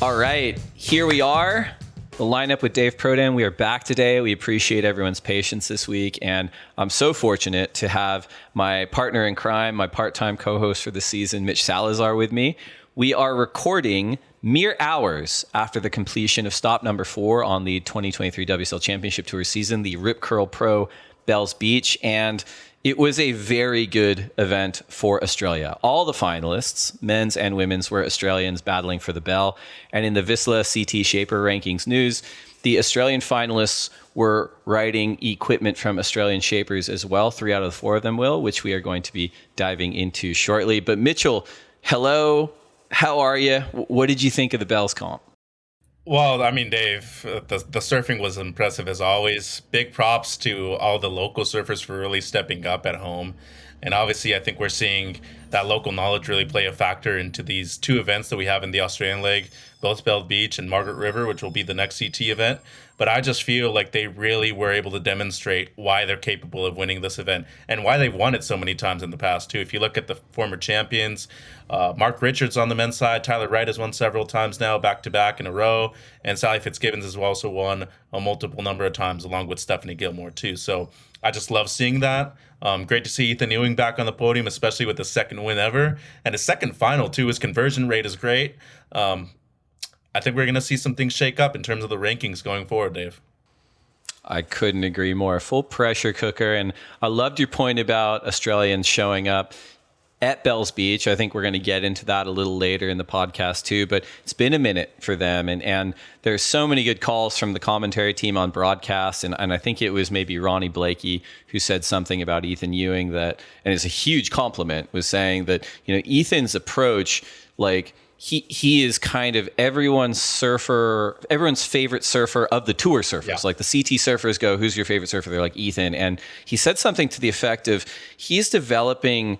All right, here we are. The lineup with Dave Prodan. We are back today. We appreciate everyone's patience this week. And I'm so fortunate to have my partner in crime, my part-time co-host for the season, Mitch Salazar, with me. We are recording mere hours after the completion of stop number 4 on the 2023 WSL Championship Tour season, the Rip Curl Pro Bells Beach. And it was a very good event for Australia. All the finalists, men's and women's, were Australians battling for the bell. And in the Vissla CT Shaper Rankings news, the Australian finalists were riding equipment from Australian shapers as well. 3 out of the 4 of them will, which we are going to be diving into shortly. But Mitchell, hello. How are you? What did you think of the Bells comp? Well, I mean, Dave, the surfing was impressive as always. Big props to all the local surfers for really stepping up at home. And obviously, I think we're seeing that local knowledge really play a factor into these 2 events that we have in the Australian leg, both Bells Beach and Margaret River, which will be the next CT event. But I just feel like they really were able to demonstrate why they're capable of winning this event and why they've won it so many times in the past, too. If you look at the former champions, Mark Richards on the men's side, Tyler Wright has won several times now, back-to-back in a row, and Sally Fitzgibbons has also won a multiple number of times, along with Stephanie Gilmore, too. So I just love seeing that. Great to see Ethan Ewing back on the podium, especially with the second win ever. And his second final, too. His conversion rate is great. I think we're going to see some things shake up in terms of the rankings going forward, Dave. I couldn't agree more. Full pressure cooker. And I loved your point about Australians showing up at Bells Beach. I think we're going to get into that a little later in the podcast too, but it's been a minute for them. And there's so many good calls from the commentary team on broadcast. And I think it was maybe Ronnie Blakey who said something about Ethan Ewing that, and it's a huge compliment, was saying that, Ethan's approach, like, he is kind of everyone's favorite surfer of the tour surfers. Yeah. Like the CT surfers go, who's your favorite surfer? They're like Ethan. And he said something to the effect of he's developing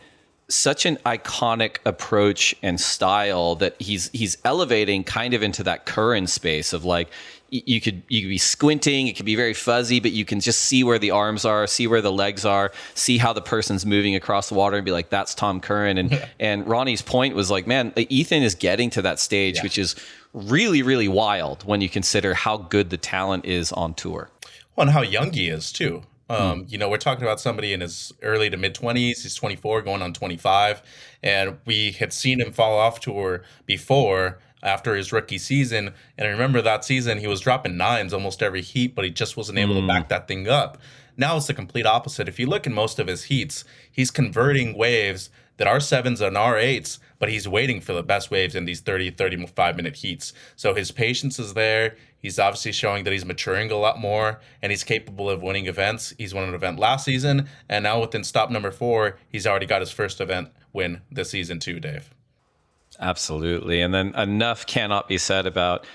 such an iconic approach and style that he's elevating kind of into that Curran space of like, you could be squinting, it could be very fuzzy, but you can just see where the arms are, see where the legs are, see how the person's moving across the water and be like, that's Tom Curran. And Ronnie's point was like, man, Ethan is getting to that stage, which is really, really wild when you consider how good the talent is on tour. Well, and how young he is too. We're talking about somebody in his early to mid-20s. He's 24, going on 25. And we had seen him fall off tour before, after his rookie season. And I remember that season, he was dropping 9s almost every heat, but he just wasn't able to back that thing up. Now it's the complete opposite. If you look in most of his heats, he's converting waves that are 7s and are 8s, but he's waiting for the best waves in these 35-minute heats. So his patience is there. He's obviously showing that he's maturing a lot more, and he's capable of winning events. He's won an event last season, and now within stop number 4, he's already got his first event win this season too, Dave. Absolutely. And then enough cannot be said about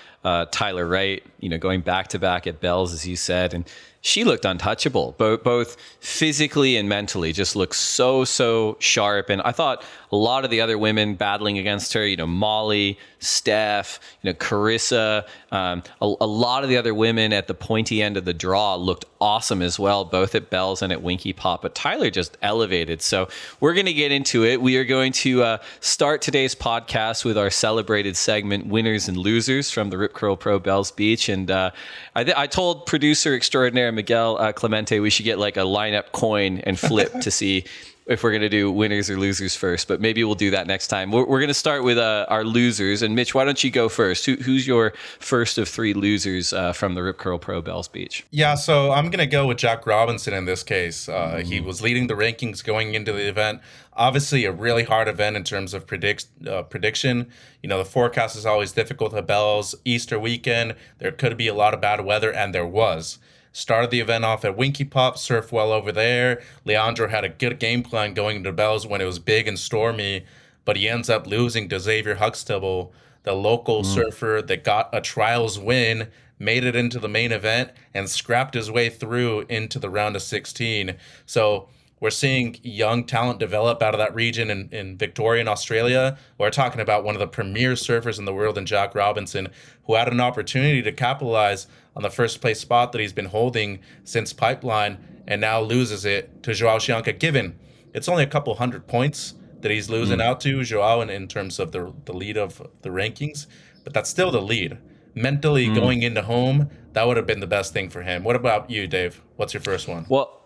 Tyler Wright, going back-to-back at Bells, as you said. And she looked untouchable, both physically and mentally, just looked so sharp. And I thought a lot of the other women battling against her, Molly, Steph, Carissa, a lot of the other women at the pointy end of the draw looked awesome as well, both at Bells and at Winky Pop. But Tyler just elevated. So we're going to get into it. We are going to start today's podcast with our celebrated segment, Winners and Losers from the Rip Curl Pro Bells Beach. And I told producer extraordinaire Miguel Clemente we should get like a lineup coin and flip to see if we're going to do winners or losers first, but maybe we'll do that next time. We're going to start with our losers. And Mitch, why don't you go first? Who's your first of 3 losers from the Rip Curl Pro Bells Beach? Yeah, so I'm going to go with Jack Robinson in this case. He was leading the rankings going into the event. Obviously, a really hard event in terms of prediction. The forecast is always difficult at Bells. Easter weekend, there could be a lot of bad weather, and there was. Started the event off at Winky Pop, surfed well over there. Leandro had a good game plan going into Bells when it was big and stormy, but he ends up losing to Xavier Huxtable, the local surfer that got a trials win, made it into the main event, and scrapped his way through into the round of 16. So we're seeing young talent develop out of that region in Victoria, in Australia. We're talking about one of the premier surfers in the world in Jack Robinson, who had an opportunity to capitalize on the first place spot that he's been holding since Pipeline, and now loses it to Joao Chianca, given it's only a couple 100 points that he's losing out to Joao in terms of the lead of the rankings. but that's still the lead. Mentally going into home, that would have been the best thing for him. What about you, Dave? What's your first one? Well,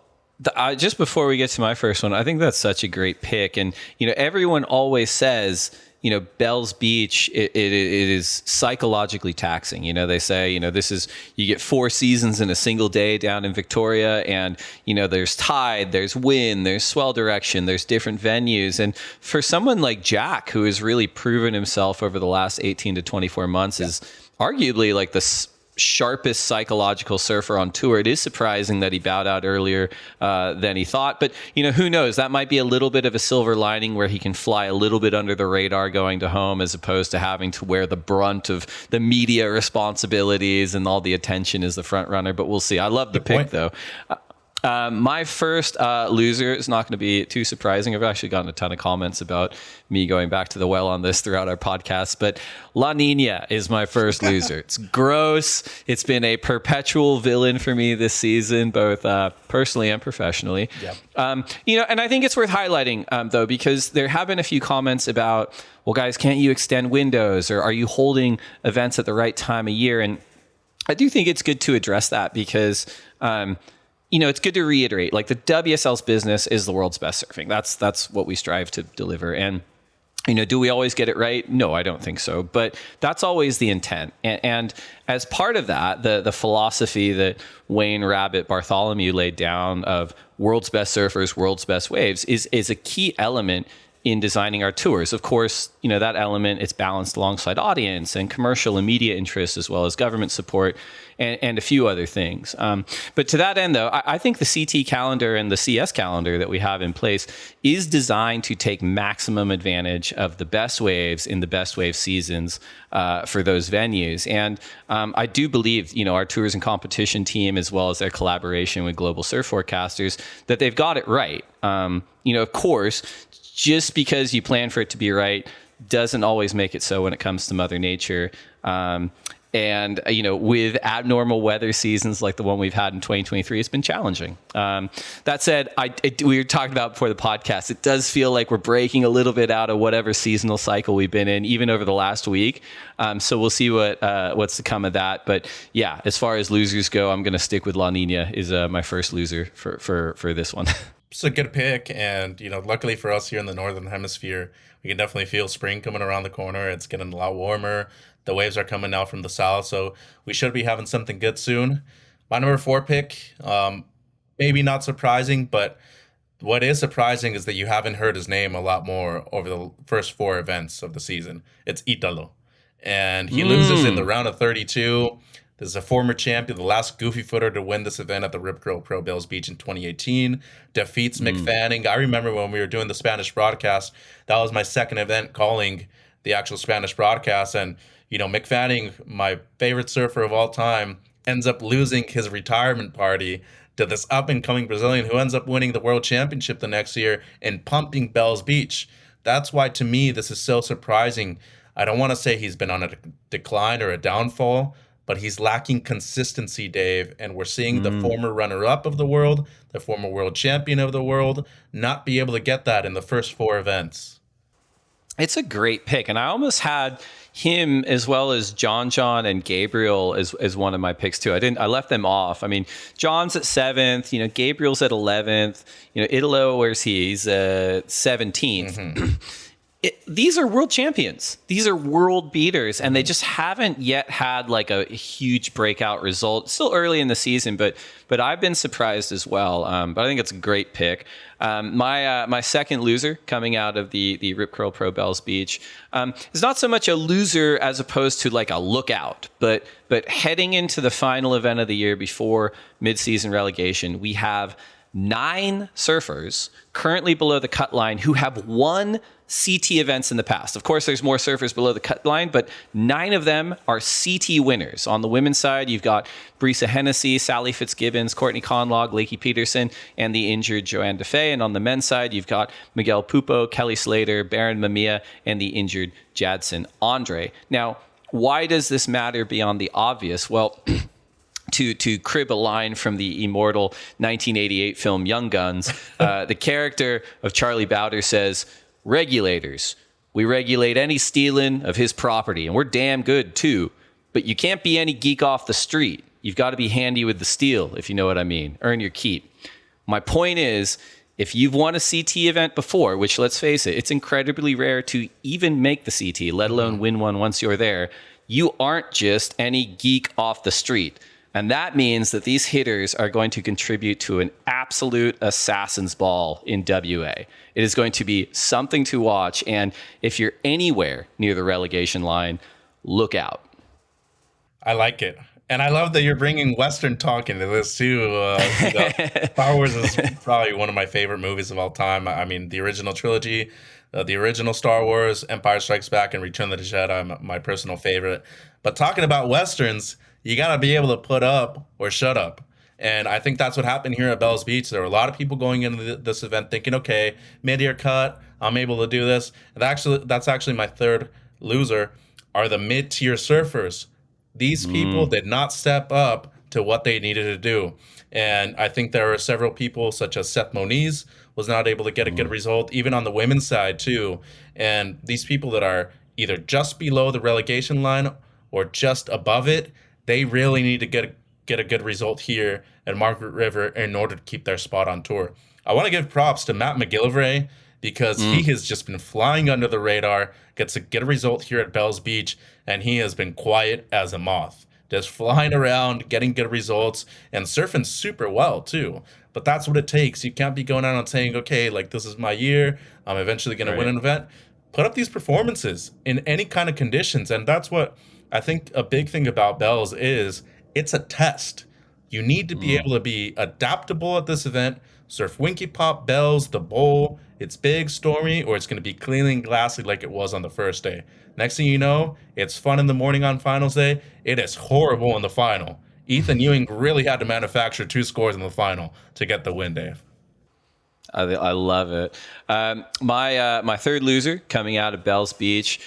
just before we get to my first one, I think that's such a great pick. And, everyone always says, Bells Beach, it is psychologically taxing. They say, this is, you get 4 seasons in a single day down in Victoria, and, there's tide, there's wind, there's swell direction, there's different venues. And for someone like Jack, who has really proven himself over the last 18 to 24 months, is arguably like the sharpest psychological surfer on tour, it is surprising that he bowed out earlier than he thought. But, who knows? That might be a little bit of a silver lining where he can fly a little bit under the radar going to home, as opposed to having to wear the brunt of the media responsibilities and all the attention as the front runner. But we'll see. I love the pick, though. My first loser is not going to be too surprising. I've actually gotten a ton of comments about me going back to the well on this throughout our podcast, but La Nina is my first loser. It's gross. It's been a perpetual villain for me this season, both personally and professionally. Yep. And I think it's worth highlighting, though, because there have been a few comments about, well, guys, can't you extend windows, or are you holding events at the right time of year? And I do think it's good to address that because it's good to reiterate, like, the WSL's business is the world's best surfing. That's what we strive to deliver. And, do we always get it right? No, I don't think so. But that's always the intent. And as part of that, the philosophy that Wayne Rabbit Bartholomew laid down of world's best surfers, world's best waves is a key element in designing our tours. Of course, that element, it's balanced alongside audience and commercial and media interests, as well as government support and a few other things. But to that end, though, I think the CT calendar and the CS calendar that we have in place is designed to take maximum advantage of the best waves in the best wave seasons for those venues. And I do believe, our tours and competition team, as well as their collaboration with global surf forecasters, that they've got it right. Of course, just because you plan for it to be right doesn't always make it so when it comes to Mother Nature. And, with abnormal weather seasons like the one we've had in 2023, it's been challenging. That said, we were talking about before the podcast, it does feel like we're breaking a little bit out of whatever seasonal cycle we've been in, even over the last week. So we'll see what's to come of that. But yeah, as far as losers go, I'm going to stick with La Nina is my first loser for this one. It's a good pick, and luckily for us here in the Northern Hemisphere, we can definitely feel spring coming around the corner. It's getting a lot warmer. The waves are coming now from the south, so we should be having something good soon. My number 4 pick, maybe not surprising, but what is surprising is that you haven't heard his name a lot more over the first 4 events of the season. It's Italo, and he loses in the round of 32. This is a former champion, the last goofy footer to win this event at the Rip Curl Pro Bells Beach in 2018. Defeats McFanning. I remember when we were doing the Spanish broadcast, that was my second event calling the actual Spanish broadcast. And, McFanning, my favorite surfer of all time, ends up losing his retirement party to this up-and-coming Brazilian who ends up winning the World Championship the next year and pumping Bells Beach. That's why, to me, this is so surprising. I don't want to say he's been on a decline or a downfall, but he's lacking consistency, Dave. And we're seeing the former runner-up of the world, the former world champion of the world, not be able to get that in the first 4 events. It's a great pick. And I almost had him as well as John and Gabriel as one of my picks too. I left them off. I mean, John's at 7th, Gabriel's at 11th, Italo, where's he? He's 17th. These are world champions. These are world beaters, and they just haven't yet had like a huge breakout result. Still early in the season, but I've been surprised as well. But I think it's a great pick. My second loser coming out of the Rip Curl Pro Bells Beach is not so much a loser as opposed to like a lookout, but heading into the final event of the year before mid-season relegation, we have 9 surfers currently below the cut line who have won CT events in the past. Of course, there's more surfers below the cut line, but 9 of them are CT winners. On the women's side, you've got Brisa Hennessy, Sally Fitzgibbons, Courtney Conlog, Lakey Peterson, and the injured Joanne DeFay. And on the men's side, you've got Miguel Pupo, Kelly Slater, Baron Mamiya, and the injured Jadson Andre. Now, why does this matter beyond the obvious? Well, to crib a line from the immortal 1988 film Young Guns, the character of Charlie Bowder says, "Regulators, We regulate any stealing of his property, and we're damn good too. But you can't be any geek off the street. You've got to be handy with the steel, if you know what I mean. Earn your keep. My point is, if you've won a CT event before, which let's face it, it's incredibly rare to even make the CT, let alone win one once you're there, you aren't just any geek off the street. And that means that these hitters are going to contribute to an absolute assassin's ball in WA. It is going to be something to watch. And if you're anywhere near the relegation line, look out. I like it. And I love that you're bringing Western talk into this too. Star Wars is probably one of my favorite movies of all time. I mean, the original trilogy, the original Star Wars, Empire Strikes Back, and Return of the Jedi, my personal favorite. But talking about Westerns, you got to be able to put up or shut up. And I think that's what happened here at Bells Beach. There were a lot of people going into this event thinking, okay, mid-year cut, I'm able to do this. And that's actually my third loser, are the mid-tier surfers. These people did not step up to what they needed to do. And I think there are several people, such as Seth Moniz, was not able to get a good result, even on the women's side, too. And these people that are either just below the relegation line or just above it, they really need to get a good result here at Margaret River in order to keep their spot on tour. I want to give props to Matt McGillivray, because he has just been flying under the radar, gets to get a result here at Bells Beach, and he has been quiet as a moth, just flying around, getting good results, and surfing super well, too. But that's what it takes. You can't be going out and saying, okay, like, this is my year, I'm eventually going to win an event. Put up these performances in any kind of conditions, and that's what I think a big thing about Bells is. It's a test. You need to be able to be adaptable at this event, surf Winky Pop, Bells, the bowl. It's big, stormy, or it's going to be clean and glassy like it was on the first day. Next thing you know, it's fun in the morning on finals day. It is horrible in the final. Ethan Ewing really had to manufacture 2 scores in the final to get the win, Dave. I love it. My third loser coming out of Bells Beach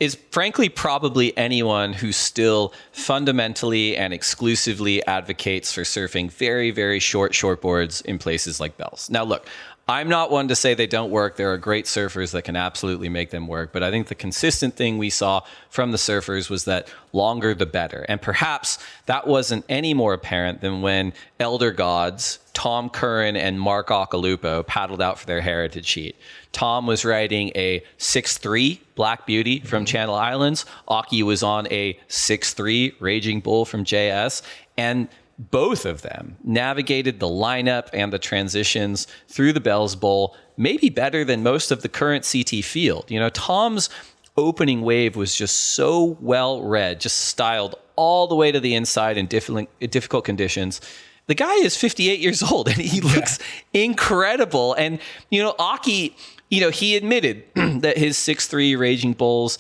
is frankly probably anyone who still fundamentally and exclusively advocates for surfing very, very short shortboards in places like Bells. Now, look, I'm not one to say they don't work. There are great surfers that can absolutely make them work. But I think the consistent thing we saw from the surfers was that longer the better. And perhaps that wasn't any more apparent than when elder gods Tom Curran and Mark Occhilupo paddled out for their heritage heat. Tom was riding a 6'3 Black Beauty from Channel Islands. Occhi was on a 6'3 Raging Bull from JS. And both of them navigated the lineup and the transitions through the Bells Bowl maybe better than most of the current CT field. You know, Tom's opening wave was just so well read, just styled all the way to the inside in difficult conditions. The guy is 58 years old and he looks incredible. And, you know, Occhi, you know, he admitted that his 6'3 Raging Bull,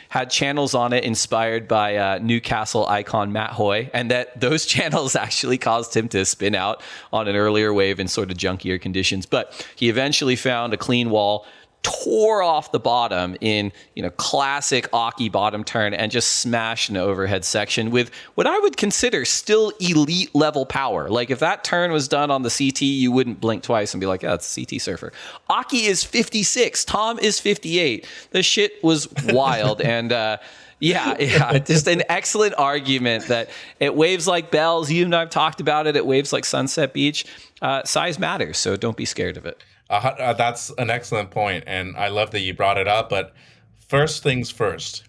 had channels on it inspired by Newcastle icon Matt Hoy, and that those channels actually caused him to spin out on an earlier wave in sort of junkier conditions. But he eventually found a clean wall, tore off the bottom in, you know, classic Occhi bottom turn, and just smashed an overhead section with what I would consider still elite level power. Like if that turn was done on the CT, you wouldn't blink twice and be like, yeah, it's a CT surfer. Occhi is 56. Tom is 58. The shit was wild. And, yeah, just an excellent argument that at waves like Bells, you and I've talked about it, at waves like Sunset Beach, size matters. So don't be scared of it. That's an excellent point, and I love that you brought it up. But first things first,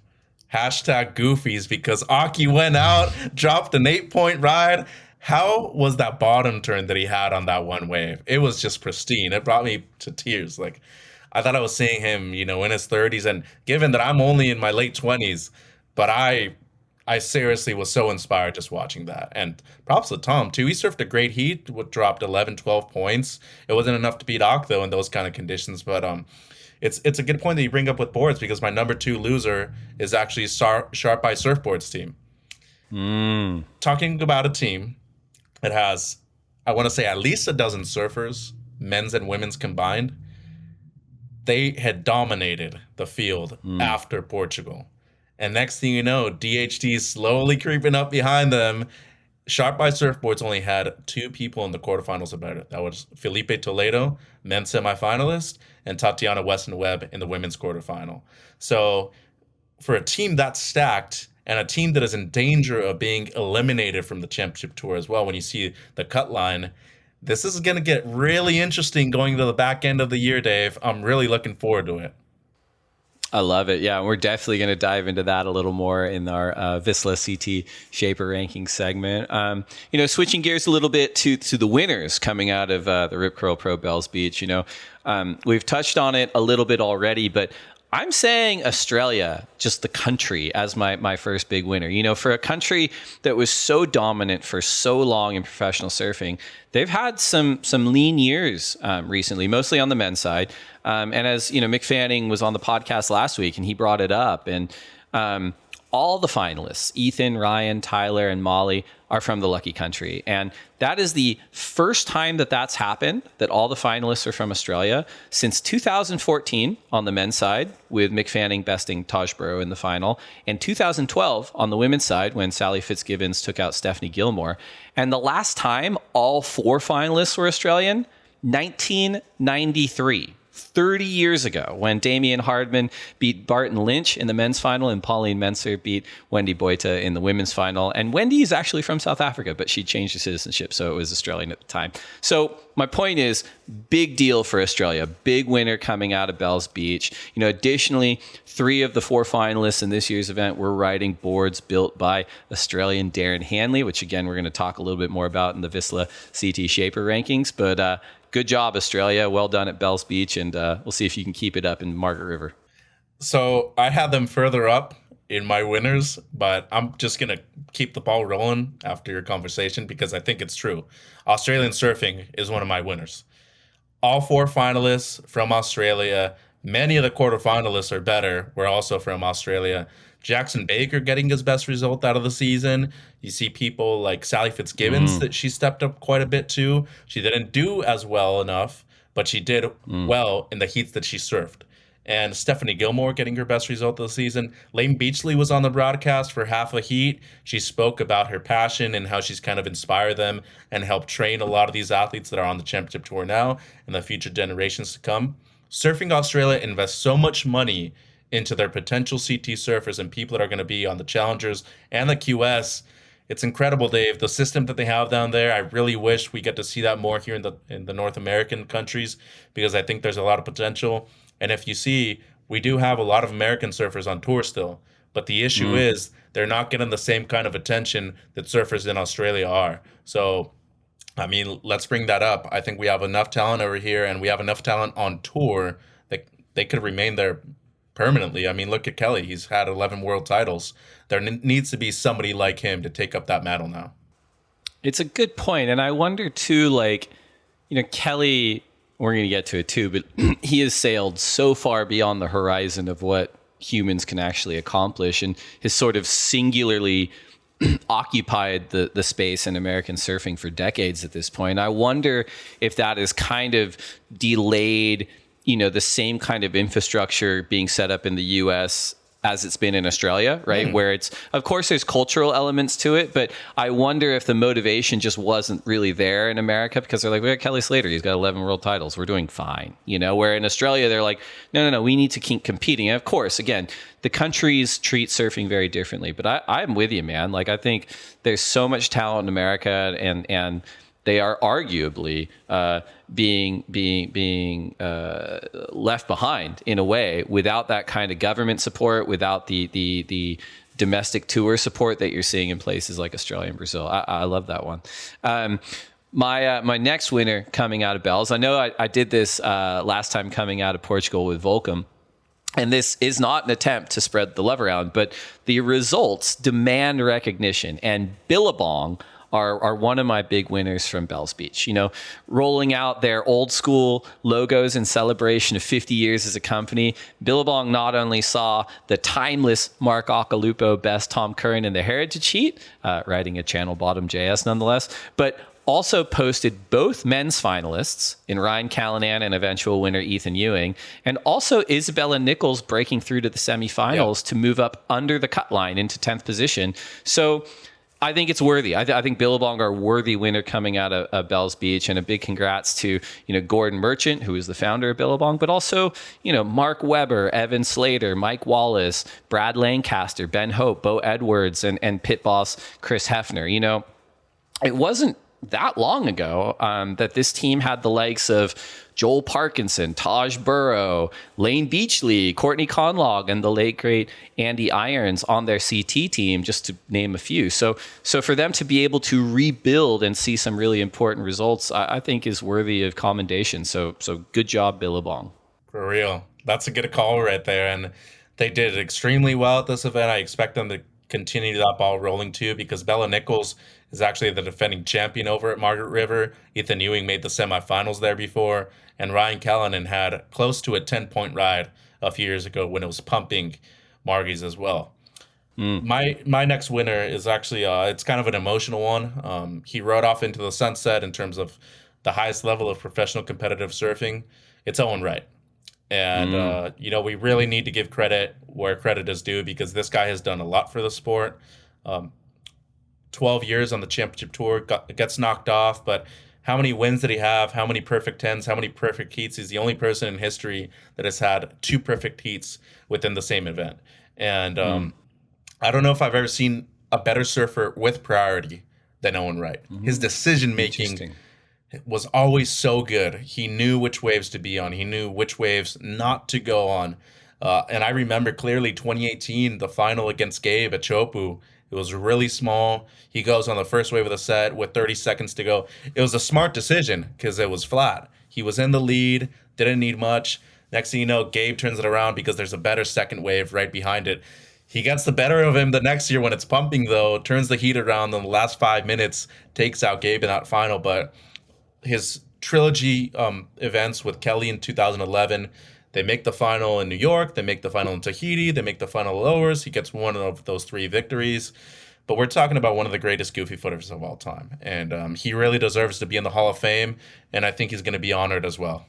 hashtag Goofies, because Occhi went out, dropped an 8-point ride. How was that bottom turn that he had on that one wave? It was just pristine. It brought me to tears. Like, I thought I was seeing him, you know, in his 30s, and given that I'm only in my late 20s, but I seriously was so inspired just watching that. And props to Tom, too. He surfed a great heat, dropped 11, 12 points. It wasn't enough to beat Ock, though, in those kind of conditions. But it's a good point that you bring up with boards, because my number 2 loser is actually Sharp Eye Surfboards team. Talking about a team that has, I want to say, at least a dozen surfers, men's and women's combined. They had dominated the field after Portugal. And next thing you know, DHT is slowly creeping up behind them. Sharp by Surfboards only had two people in the quarterfinals about it. That was Felipe Toledo, men's semifinalist, and Tatiana Weston Webb in the women's quarterfinal. So for a team that's stacked and a team that is in danger of being eliminated from the championship tour as well, when you see the cut line, this is going to get really interesting going to the back end of the year, Dave. I'm really looking forward to it. I love it. Yeah, we're definitely going to dive into that a little more in our Vissla CT Shaper Rankings segment. Switching gears a little bit to the winners coming out of the Rip Curl Pro Bells Beach. We've touched on it a little bit already, but I'm saying Australia, just the country, as my first big winner. For a country that was so dominant for so long in professional surfing, they've had some lean years recently, mostly on the men's side. And as Mick Fanning was on the podcast last week, and he brought it up, and all the finalists, Ethan, Ryan, Tyler, and Molly, are from the Lucky Country. And that is the first time that's happened, that all the finalists are from Australia, since 2014 on the men's side, with Mick Fanning besting Taj Burrow in the final, and 2012 on the women's side, when Sally Fitzgibbons took out Stephanie Gilmore. And the last time all four finalists were Australian, 1993. 30 years ago, when Damian Hardman beat Barton Lynch in the men's final and Pauline Menser beat Wendy Boita in the women's final. And Wendy is actually from South Africa, but she changed her citizenship, so it was Australian at the time. So my point is, big deal for Australia, big winner coming out of Bells Beach. Additionally, 3 of the 4 finalists in this year's event were riding boards built by Australian Darren Hanley, which again, we're going to talk a little bit more about in the Vissla CT Shaper Rankings. But good job, Australia. Well done at Bells Beach, and we'll see if you can keep it up in Margaret River. So I had them further up in my winners, but I'm just going to keep the ball rolling after your conversation because I think it's true. Australian surfing is one of my winners. All 4 finalists from Australia. Many of the quarterfinalists are better. We're also from Australia. Jackson Baker getting his best result out of the season. You see people like Sally Fitzgibbons that she stepped up quite a bit too. She didn't do as well enough, but she did well in the heats that she surfed. And Stephanie Gilmore getting her best result of the season. Layne Beachley was on the broadcast for half a heat. She spoke about her passion and how she's kind of inspired them and helped train a lot of these athletes that are on the championship tour now and the future generations to come. Surfing Australia invests so much money into their potential CT surfers and people that are going to be on the Challengers and the QS. It's incredible, Dave. The system that they have down there, I really wish we get to see that more here in the North American countries because I think there's a lot of potential. And if you see, we do have a lot of American surfers on tour still, but the issue is they're not getting the same kind of attention that surfers in Australia are. So, I mean, let's bring that up. I think we have enough talent over here and we have enough talent on tour that they could remain there permanently. I mean, look at Kelly. He's had 11 world titles. There needs to be somebody like him to take up that mantle now. It's a good point. And I wonder too, Kelly, we're going to get to it too, but he has sailed so far beyond the horizon of what humans can actually accomplish and has sort of singularly occupied the space in American surfing for decades at this point. I wonder if that is kind of delayed the same kind of infrastructure being set up in the US as it's been in Australia, right? Where it's, of course, there's cultural elements to it, but I wonder if the motivation just wasn't really there in America because they're like, we got Kelly Slater, he's got 11 world titles, we're doing fine, where in Australia, they're like, no, we need to keep competing. And of course, again, the countries treat surfing very differently, but I'm with you, man. I think there's so much talent in America and they are arguably being left behind in a way without that kind of government support, without the domestic tour support that you're seeing in places like Australia and Brazil. I love that one. My next winner coming out of Bells, I know I did this last time coming out of Portugal with Volcom. And this is not an attempt to spread the love around, but the results demand recognition. And Billabong are one of my big winners from Bells Beach. Rolling out their old school logos in celebration of 50 years as a company, Billabong not only saw the timeless Mark Occhilupo best Tom Curran in the Heritage Heat, riding a channel bottom JS nonetheless, but also posted both men's finalists in Ryan Callanan and eventual winner Ethan Ewing, and also Isabella Nichols breaking through to the semifinals to move up under the cut line into 10th position. So I think it's worthy. I think Billabong are a worthy winner coming out of Bells Beach, and a big congrats to Gordon Merchant, who is the founder of Billabong, but also Mark Weber, Evan Slater, Mike Wallace, Brad Lancaster, Ben Hope, Bo Edwards, and pit boss Chris Hefner. It wasn't that long ago that this team had the likes of Joel Parkinson, Taj Burrow, Lane Beachley, Courtney Conlog, and the late great Andy Irons on their CT team, just to name a few. So for them to be able to rebuild and see some really important results, I think is worthy of commendation. So good job, Billabong. For real. That's a good call right there. And they did extremely well at this event. I expect them to continue that ball rolling too, because Bella Nichols is actually the defending champion over at Margaret River. Ethan Ewing made the semifinals there before, and Ryan Callanan had close to a 10-point ride a few years ago when it was pumping Margies as well. My next winner is actually it's kind of an emotional one. He rode off into the sunset in terms of the highest level of professional competitive surfing. It's Owen Wright. And, we really need to give credit where credit is due, because this guy has done a lot for the sport. 12 years on the championship tour, gets knocked off, but how many wins did he have? How many perfect tens? How many perfect heats? He's the only person in history that has had 2 perfect heats within the same event. And I don't know if I've ever seen a better surfer with priority than Owen Wright. His decision-making was always so good. He knew which waves to be on. He knew which waves not to go on. And I remember clearly 2018, the final against Gabe at Chopu. It was really small. He goes on the first wave of the set with 30 seconds to go. It was a smart decision because it was flat. He was in the lead, didn't need much. Next thing you know, Gabe turns it around because there's a better second wave right behind it. He gets the better of him the next year when it's pumping, though, turns the heat around in the last 5 minutes, takes out Gabe in that final. But his trilogy events with Kelly in 2011, they make the final in New York, they make the final in Tahiti, they make the final lowers. He gets one of those 3 victories. But we're talking about one of the greatest goofy footers of all time. And he really deserves to be in the Hall of Fame, and I think he's going to be honored as well.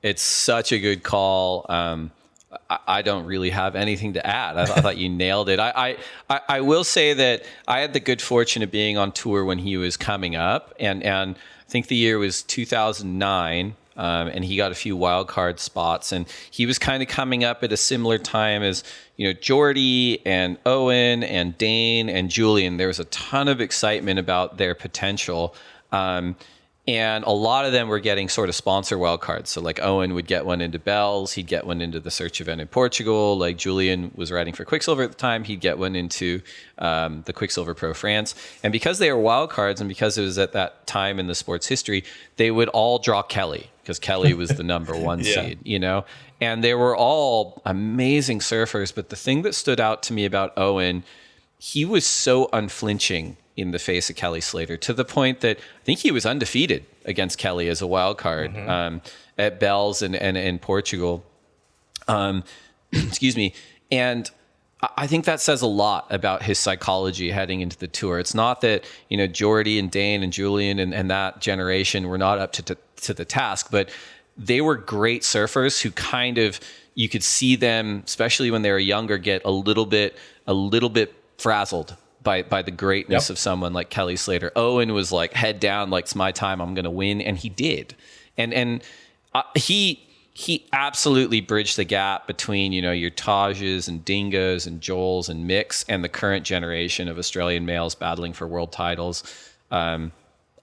It's such a good call. I don't really have anything to add. I thought you nailed it. I will say that I had the good fortune of being on tour when he was coming up, and I think the year was 2009. And he got a few wild card spots, and he was kind of coming up at a similar time as Jordy and Owen and Dane and Julian. There was a ton of excitement about their potential, and a lot of them were getting sort of sponsor wild cards. So like Owen would get one into Bells, he'd get one into the Search event in Portugal. Like Julian was riding for Quicksilver at the time, he'd get one into the Quicksilver Pro France. And because they were wild cards, and because it was at that time in the sport's history, they would all draw Kelly, because Kelly was the number 1 seed, and they were all amazing surfers. But the thing that stood out to me about Owen, he was so unflinching in the face of Kelly Slater, to the point that I think he was undefeated against Kelly as a wild card at Bells and in Portugal. Excuse me. And I think that says a lot about his psychology heading into the tour. It's not that, Jordy and Dane and Julian and that generation were not up to the task, but they were great surfers who kind of, you could see them, especially when they were younger, get a little bit frazzled by the greatness of someone like Kelly Slater. Owen was like, head down, like, it's my time, I'm going to win. And he did. And he absolutely bridged the gap between, your Tajes and Dingas and Joels and Micks and the current generation of Australian males battling for world titles.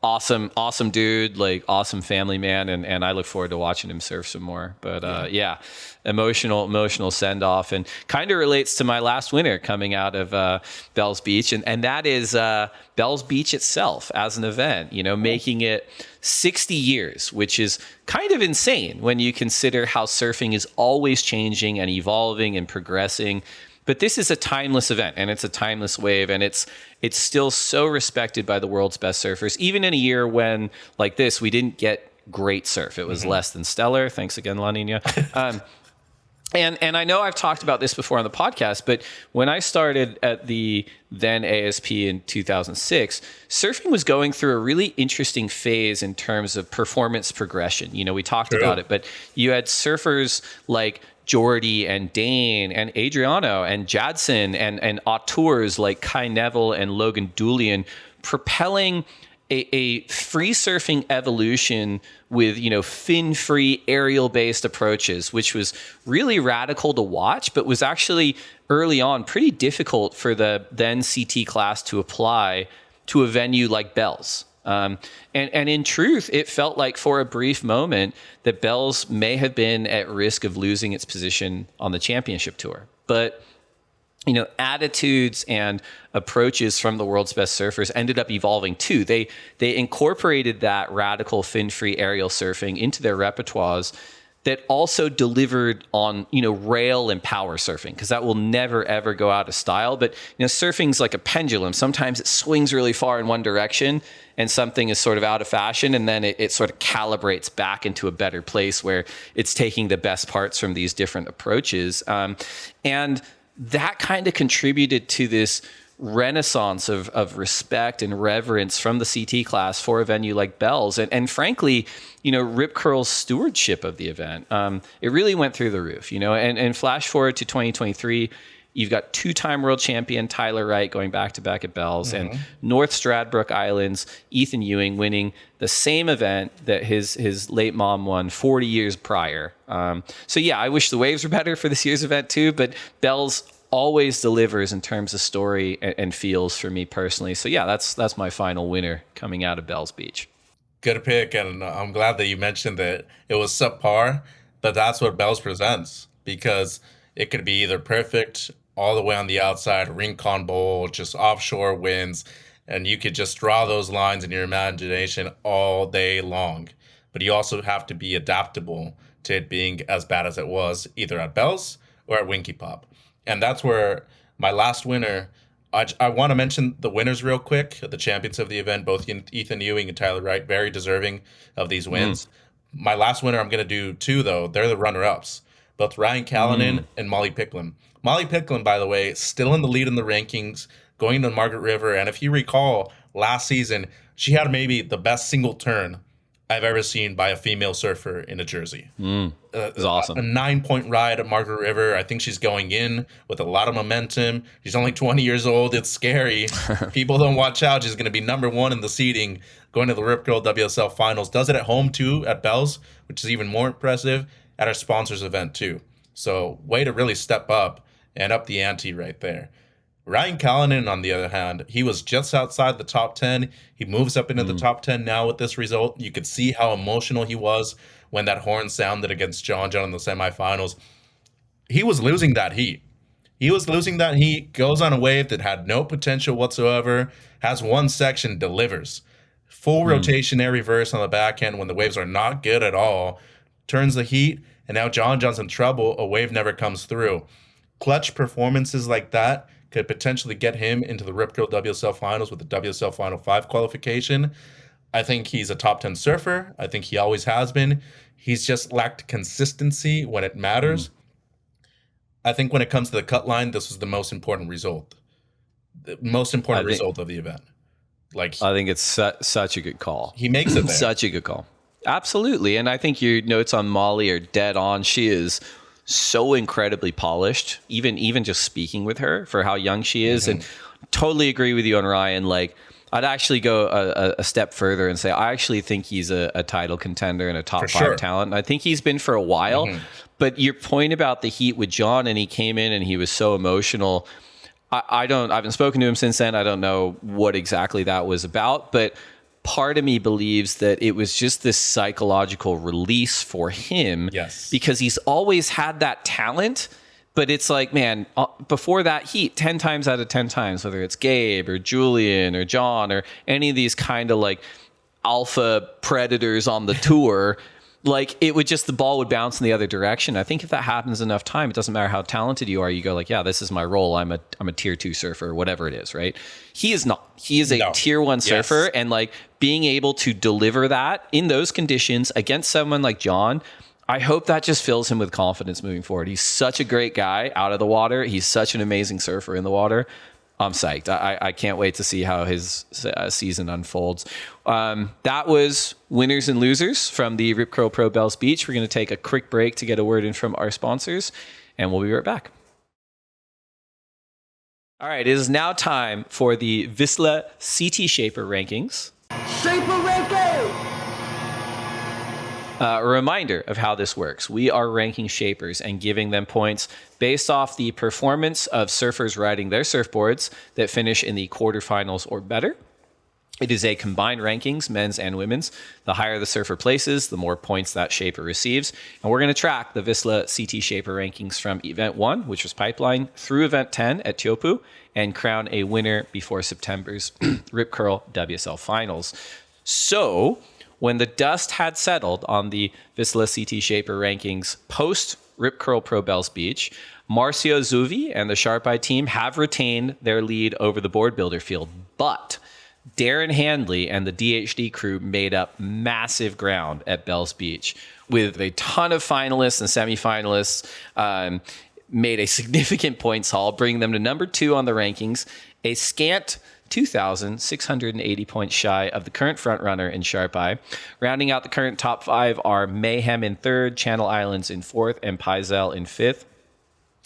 Awesome dude, like awesome family man. And I look forward to watching him surf some more. But emotional send off, and kind of relates to my last winner coming out of Bells Beach. And that is Bells Beach itself as an event, making it 60 years, which is kind of insane when you consider how surfing is always changing and evolving and progressing. But this is a timeless event, and it's a timeless wave, and it's still so respected by the world's best surfers, even in a year when, like this, we didn't get great surf. It was less than stellar. Thanks again, La Nina. And I know I've talked about this before on the podcast, but when I started at the then ASP in 2006, surfing was going through a really interesting phase in terms of performance progression. You know, we talked about it, but you had surfers like Jordy and Dane and Adriano and Jadson and auteurs like Kai Neville and Logan Doolian propelling a free surfing evolution with, you know, fin-free aerial-based approaches, which was really radical to watch, but was actually early on pretty difficult for the then CT class to apply to a venue like Bells. And in truth, it felt like for a brief moment that Bells may have been at risk of losing its position on the championship tour. But you know, attitudes and approaches from the world's best surfers ended up evolving too. They incorporated that radical fin-free aerial surfing into their repertoires that also delivered on, you know, rail and power surfing, because that will never, ever go out of style. But, you know, surfing's like a pendulum. Sometimes it swings really far in one direction and something is sort of out of fashion, and then it sort of calibrates back into a better place where it's taking the best parts from these different approaches. And that kind of contributed to this renaissance of respect and reverence from the CT class for a venue like Bells. And frankly, you know, Rip Curl's stewardship of the event, it really went through the roof, you know, and flash forward to 2023, you've got two-time world champion Tyler Wright going back-to-back at Bells, and North Stradbroke Islands, Ethan Ewing winning the same event that his late mom won 40 years prior. So yeah, I wish the waves were better for this year's event too, but Bells always delivers in terms of story and feels for me personally. So yeah, that's my final winner coming out of Bells Beach. Good pick, and I'm glad that you mentioned that it was subpar, but that's what Bells presents, because it could be either perfect all the way on the outside, Rincon Bowl, just offshore winds, and you could just draw those lines in your imagination all day long. But you also have to be adaptable to it being as bad as it was, either at Bells or at Winky Pop. And that's where my last winner, I want to mention the winners real quick, the champions of the event, both Ethan Ewing and Tyler Wright, very deserving of these wins. My last winner, I'm going to do two, though. They're the runner-ups, both Ryan Callanan and Molly Picklin. Molly Picklin, by the way, still in the lead in the rankings, going to Margaret River. And if you recall, last season, she had maybe the best single turn I've ever seen by a female surfer in a jersey. It's awesome. A 9-point ride at Margaret River. I think she's going in with a lot of momentum. She's only 20 years old. It's scary. People don't watch out. She's going to be number one in the seeding, going to the Rip Curl WSL finals. Does it at home too, at Bells, which is even more impressive, at our sponsors event too. So way to really step up and up the ante right there. Ryan Callanan, on the other hand, he was just outside the top 10. He moves up into the top 10 now with this result. You could see how emotional he was when that horn sounded against John in the semifinals. He was losing that heat. Goes on a wave that had no potential whatsoever, has one section, delivers. Full rotationary reverse on the backhand when the waves are not good at all. Turns the heat, and now John's in trouble. A wave never comes through. Clutch performances like that could potentially get him into the Rip Curl WSL finals with the WSL Final 5 qualification. I think he's a top 10 surfer. I think he always has been. He's just lacked consistency when it matters. I think when it comes to the cut line, this was the most important result. The most important result of the event. I think it's such a good call. He makes it there. Such a good call. Absolutely. And I think your notes on Molly are dead on. She is so incredibly polished, even just speaking with her for how young she is. And totally agree with you on Ryan. Like, I'd actually go a step further and say I actually think he's a title contender and a top 5 talent. And I think he's been for a while. But your point about the heat with John, and he came in and he was so emotional. I haven't spoken to him since then. I don't know what exactly that was about, but part of me believes that it was just this psychological release for him. Yes. Because he's always had that talent, but it's like, man, before that heat, 10 times out of 10 times, whether it's Gabe or Julian or John or any of these kind of like alpha predators on the tour, like it would just, the ball would bounce in the other direction. I think if that happens enough time, it doesn't matter how talented you are. You go like, yeah, this is my role. I'm a tier 2 surfer, whatever it is, right? He is not. He is a tier 1 surfer. And like being able to deliver that in those conditions against someone like John, I hope that just fills him with confidence moving forward. He's such a great guy out of the water. He's such an amazing surfer in the water. I'm psyched. I can't wait to see how his season unfolds. That was winners and losers from the Rip Curl Pro Bells Beach. We're going to take a quick break to get a word in from our sponsors, and we'll be right back. All right, it is now time for the Vissla CT Shaper Rankings. Shaper Ranking! A reminder of how this works. We are ranking shapers and giving them points based off the performance of surfers riding their surfboards that finish in the quarterfinals or better. It is a combined rankings, men's and women's. The higher the surfer places, the more points that shaper receives. And we're going to track the Vissla CT Shaper Rankings from Event 1, which was Pipeline, through Event 10 at Teahupo'o, and crown a winner before September's Rip Curl WSL Finals. So, when the dust had settled on the Vissla CT Shaper Rankings post Rip Curl Pro Bells Beach, Marcio Zuvi and the Sharp Eye team have retained their lead over the board builder field, but Darren Handley and the DHD crew made up massive ground at Bells Beach with a ton of finalists and semifinalists, made a significant points haul, bringing them to number 2 on the rankings, a scant 2,680 points shy of the current frontrunner in Sharp Eye. Rounding out the current top 5 are Mayhem in 3rd, Channel Islands in 4th, and Paizel in 5th.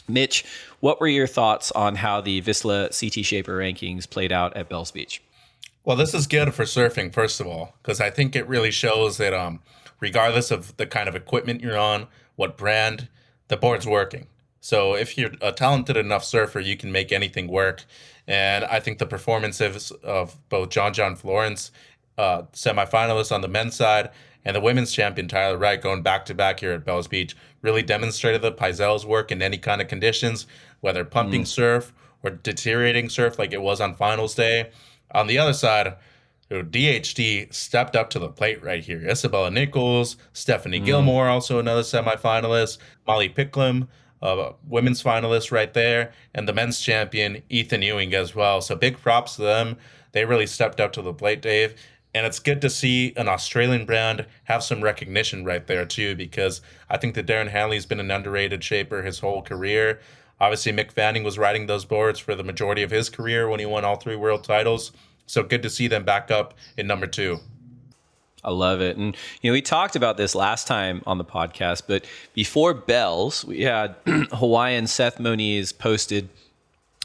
Mitch, what were your thoughts on how the Vissla CT Shaper Rankings played out at Bells Beach? Well, this is good for surfing, first of all, because I think it really shows that regardless of the kind of equipment you're on, what brand, the board's working. So if you're a talented enough surfer, you can make anything work. And I think the performances of both John Florence, semifinalists on the men's side, and the women's champion, Tyler Wright, going back-to-back here at Bells Beach, really demonstrated that Paizel's work in any kind of conditions, whether pumping surf or deteriorating surf like it was on finals day. On the other side, DHD stepped up to the plate right here. Isabella Nichols, Stephanie Gilmore, also another semifinalist, Molly Picklum, women's finalist right there, and the men's champion, Ethan Ewing, as well. So big props to them. They really stepped up to the plate, Dave. And it's good to see an Australian brand have some recognition right there, too, because I think that Darren Hanley's been an underrated shaper his whole career. Obviously, Mick Fanning was riding those boards for the majority of his career when he won all 3 world titles. So good to see them back up in number 2. I love it. And, we talked about this last time on the podcast, but before Bells, we had Hawaiian Seth Moniz posted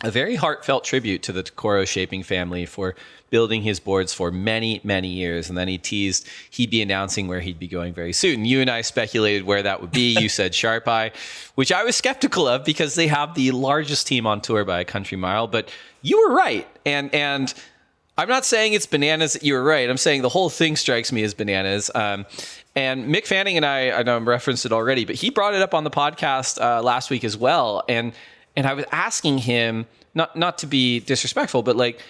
a very heartfelt tribute to the Tokoro Shaping family for building his boards for many, many years. And then he teased he'd be announcing where he'd be going very soon. You and I speculated where that would be. You said Sharp Eye, which I was skeptical of because they have the largest team on tour by a country mile. But you were right. And I'm not saying it's bananas that you were right. I'm saying the whole thing strikes me as bananas. And Mick Fanning and I know I've referenced it already, but he brought it up on the podcast last week as well. And I was asking him, not to be disrespectful, but like,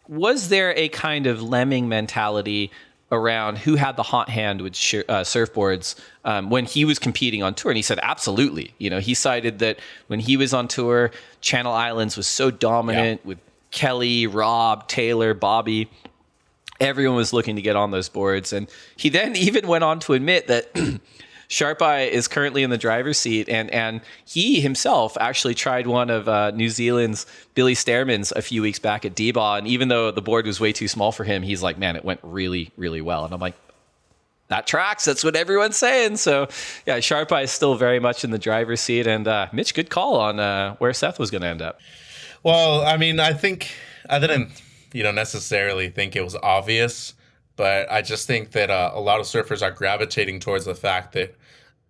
was there a kind of lemming mentality around who had the hot hand with surfboards when he was competing on tour? And he said, absolutely. He cited that when he was on tour, Channel Islands was so dominant with Kelly, Rob, Taylor, Bobby. Everyone was looking to get on those boards. And he then even went on to admit that Sharp Eye is currently in the driver's seat, and he himself actually tried one of New Zealand's Billy Stearman's a few weeks back at D-Ball, and even though the board was way too small for him, he's like, man, it went really, really well. And I'm like, that tracks. That's what everyone's saying. So, yeah, Sharp Eye is still very much in the driver's seat, and Mitch, good call on where Seth was going to end up. Well, I mean, I didn't, necessarily think it was obvious, but I just think that a lot of surfers are gravitating towards the fact that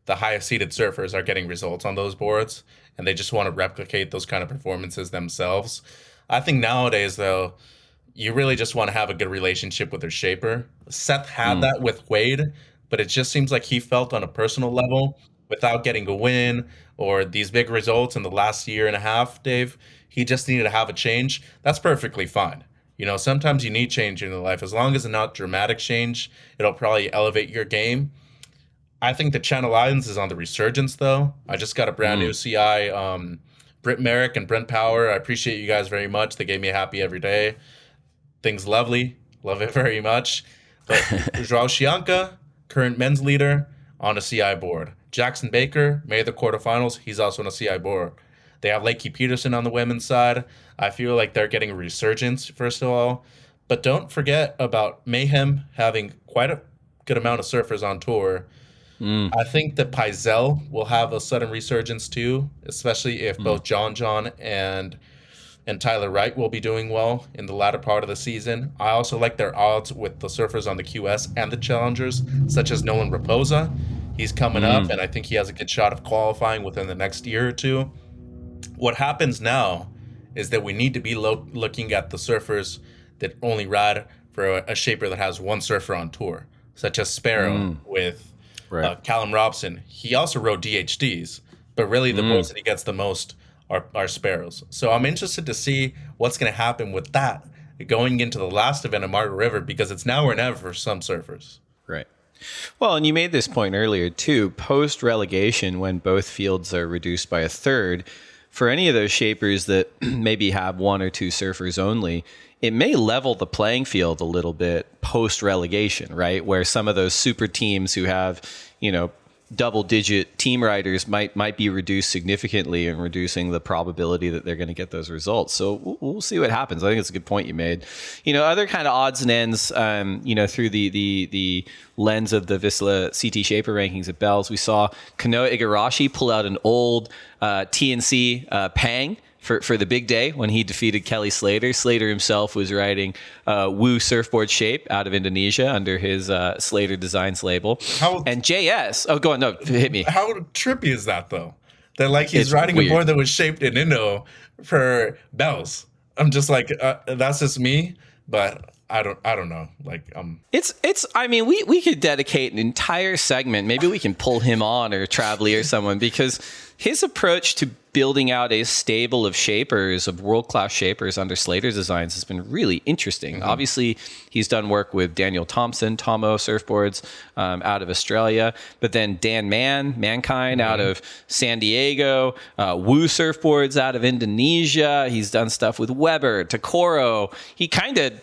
the highest seeded surfers are getting results on those boards, and they just want to replicate those kind of performances themselves. I think nowadays, though, you really just want to have a good relationship with their shaper. Seth had that with Wade, but it just seems like he felt on a personal level, without getting a win or these big results in the last year and a half, Dave, he just needed to have a change. That's perfectly fine. Sometimes you need change in your life. As long as it's not dramatic change, it'll probably elevate your game. I think the Channel Islands is on the resurgence, though. I just got a brand new CI, Britt Merrick and Brent Power. I appreciate you guys very much. They gave me a happy every day. Things lovely. Love it very much. But Joao Chianca, current men's leader, on a CI board. Jackson Baker made the quarterfinals. He's also on a CI board. They have Lakey Peterson on the women's side. I feel like they're getting a resurgence, first of all. But don't forget about Mayhem having quite a good amount of surfers on tour. I think that Pizel will have a sudden resurgence too, especially if both John and Tyler Wright will be doing well in the latter part of the season. I also like their odds with the surfers on the QS and the challengers, such as Nolan Raposa. He's coming up, and I think he has a good shot of qualifying within the next year or two. What happens now is that we need to be looking at the surfers that only ride for a shaper that has one surfer on tour, such as Sparrow with Callum Robson. He also rode DHDs, but really the boats that he gets the most are Sparrows. So I'm interested to see what's going to happen with that going into the last event of Margaret River, because it's now or never for some surfers. Right. Well, and you made this point earlier too, post-relegation, when both fields are reduced by a third, for any of those shapers that maybe have one or two surfers only, it may level the playing field a little bit post-relegation, right? Where some of those super teams who have, double-digit team riders might be reduced significantly and reducing the probability that they're going to get those results. So we'll see what happens. I think it's a good point you made. Other kind of odds and ends, through the lens of the Vissla CT Shaper rankings at Bells, we saw Kanoa Igarashi pull out an old TNC Pang for the big day when he defeated Kelly Slater. Slater himself was riding Woo surfboard shape out of Indonesia under his Slater Designs label. And JS, go on, no, hit me. How trippy is that, though? That he's riding weird. a board that was shaped in Indo for Bells. I'm just like, that's just me, but I don't know. We could dedicate an entire segment. Maybe we can pull him on, or Travely or someone, because his approach to building out a stable of shapers, of world-class shapers under Slater Designs, has been really interesting. Obviously, he's done work with Daniel Thompson, Tomo Surfboards out of Australia, but then Dan Mankind out of San Diego, Woo Surfboards out of Indonesia. He's done stuff with Weber, Takoro. He kind of...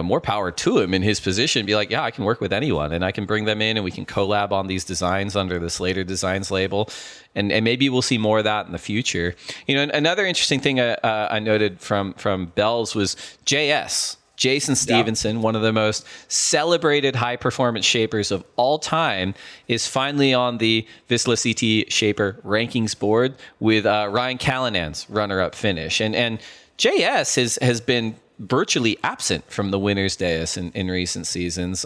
more power to him in his position. Be like, yeah, I can work with anyone, and I can bring them in, and we can collab on these designs under the Slater Designs label, and maybe we'll see more of that in the future. Another interesting thing I noted from Bells was Jason Stevenson, one of the most celebrated high performance shapers of all time, is finally on the Vissla CT Shaper rankings board with Ryan Callanan's runner-up finish, and JS has been virtually absent from the winner's dais in recent seasons.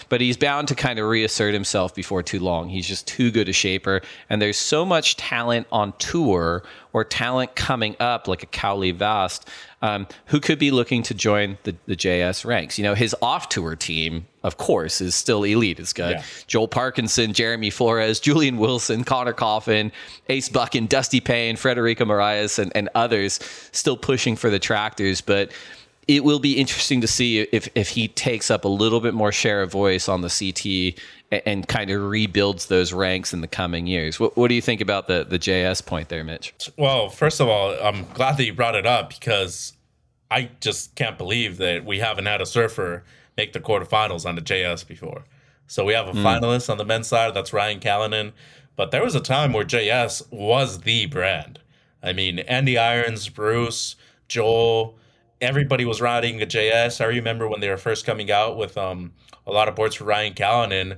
But he's bound to kind of reassert himself before too long. He's just too good a shaper. And there's so much talent on tour, or talent coming up, like a Cowley Vast, who could be looking to join the JS ranks. His off-tour team, of course, is still elite. It's got Joel Parkinson, Jeremy Flores, Julian Wilson, Connor Coffin, Ace Buchan, Dusty Payne, Frederico Marias, and others still pushing for the tractors. But it will be interesting to see if he takes up a little bit more share of voice on the CT and kind of rebuilds those ranks in the coming years. What do you think about the JS point there, Mitch? Well, first of all, I'm glad that you brought it up, because I just can't believe that we haven't had a surfer make the quarterfinals on the JS before. So we have a finalist on the men's side, that's Ryan Callanan. But there was a time where JS was the brand. I mean, Andy Irons, Bruce, Joel, everybody was riding a JS. I remember when they were first coming out with a lot of boards for Ryan Callanan.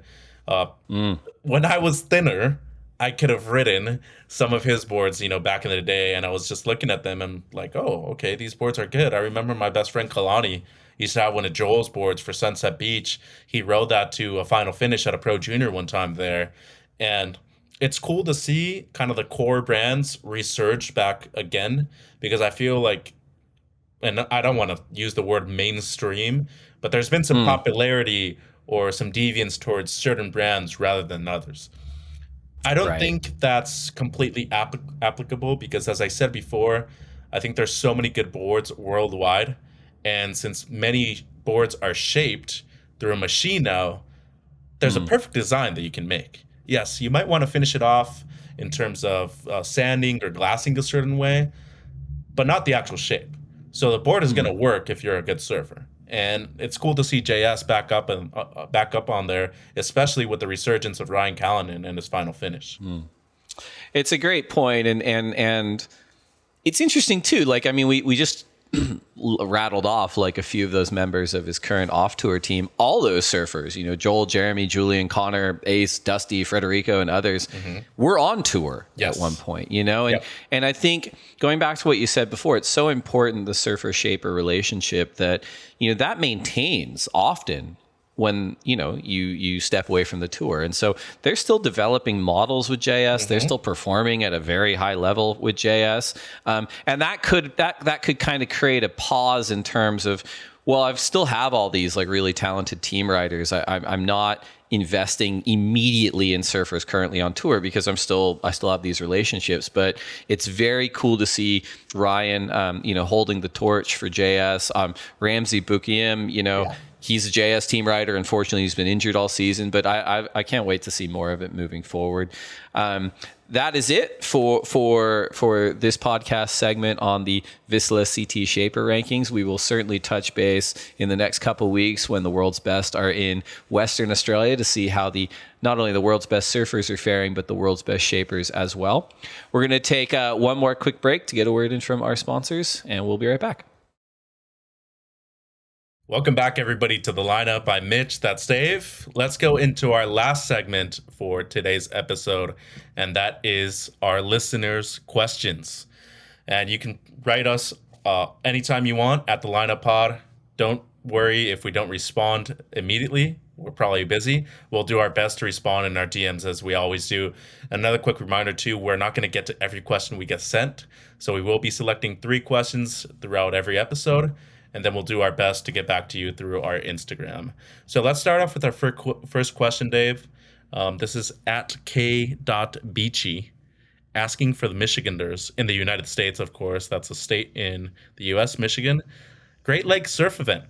When I was thinner, I could have ridden some of his boards, back in the day, and I was just looking at them and like, oh, okay, these boards are good. I remember my best friend Kalani used to have one of Joel's boards for Sunset Beach. He rode that to a final finish at a Pro Junior one time there. And it's cool to see kind of the core brands resurge back again, because I feel like, and I don't want to use the word mainstream, but there's been some popularity or some deviance towards certain brands rather than others. I don't think that's completely applicable, because, as I said before, I think there's so many good boards worldwide. And since many boards are shaped through a machine now, there's a perfect design that you can make. Yes, you might want to finish it off in terms of sanding or glassing a certain way, but not the actual shape. So the board is going to work if you're a good surfer. And it's cool to see JS back up on there, especially with the resurgence of Ryan Callanan and his final finish. It's a great point, and it's interesting too. Like, I mean, we just rattled off like a few of those members of his current off-tour team. All those surfers, you know, Joel, Jeremy, Julian, Connor, Ace, Dusty, Federico, and others were on tour at one point, you know? And I think going back to what you said before, it's so important, the surfer-shaper relationship, that, you know, that maintains often when, you know, you step away from the tour. And so they're still developing models with JS. They're still performing at a very high level with JS. And that could kind of create a pause in terms of, well, I still have all these like really talented team riders. I'm not investing immediately in surfers currently on tour because I still have these relationships. But it's very cool to see Ryan, you know, holding the torch for JS. Ramsey Bukiem, you know, he's a JS team rider. Unfortunately, he's been injured all season, but I can't wait to see more of it moving forward. That is it for this podcast segment on the Vissla CT Shaper Rankings. We will certainly touch base in the next couple of weeks when the world's best are in Western Australia to see how not only the world's best surfers are faring, but the world's best shapers as well. We're going to take one more quick break to get a word in from our sponsors, and we'll be right back. Welcome back, everybody, to the lineup. I'm Mitch. That's Dave. Let's go into our last segment for today's episode, and that is our listeners' questions. And you can write us anytime you want at the lineup pod. Don't worry if we don't respond immediately. We're probably busy. We'll do our best to respond in our DMs as we always do. Another quick reminder, too, we're not going to get to every question we get sent. So we will be selecting 3 questions throughout every episode, and then we'll do our best to get back to you through our Instagram. So let's start off with our first question, Dave. This is at k.beachy, asking for the Michiganders in the United States, of course. That's a state in the U.S., Michigan. Great Lakes Surf Event, ?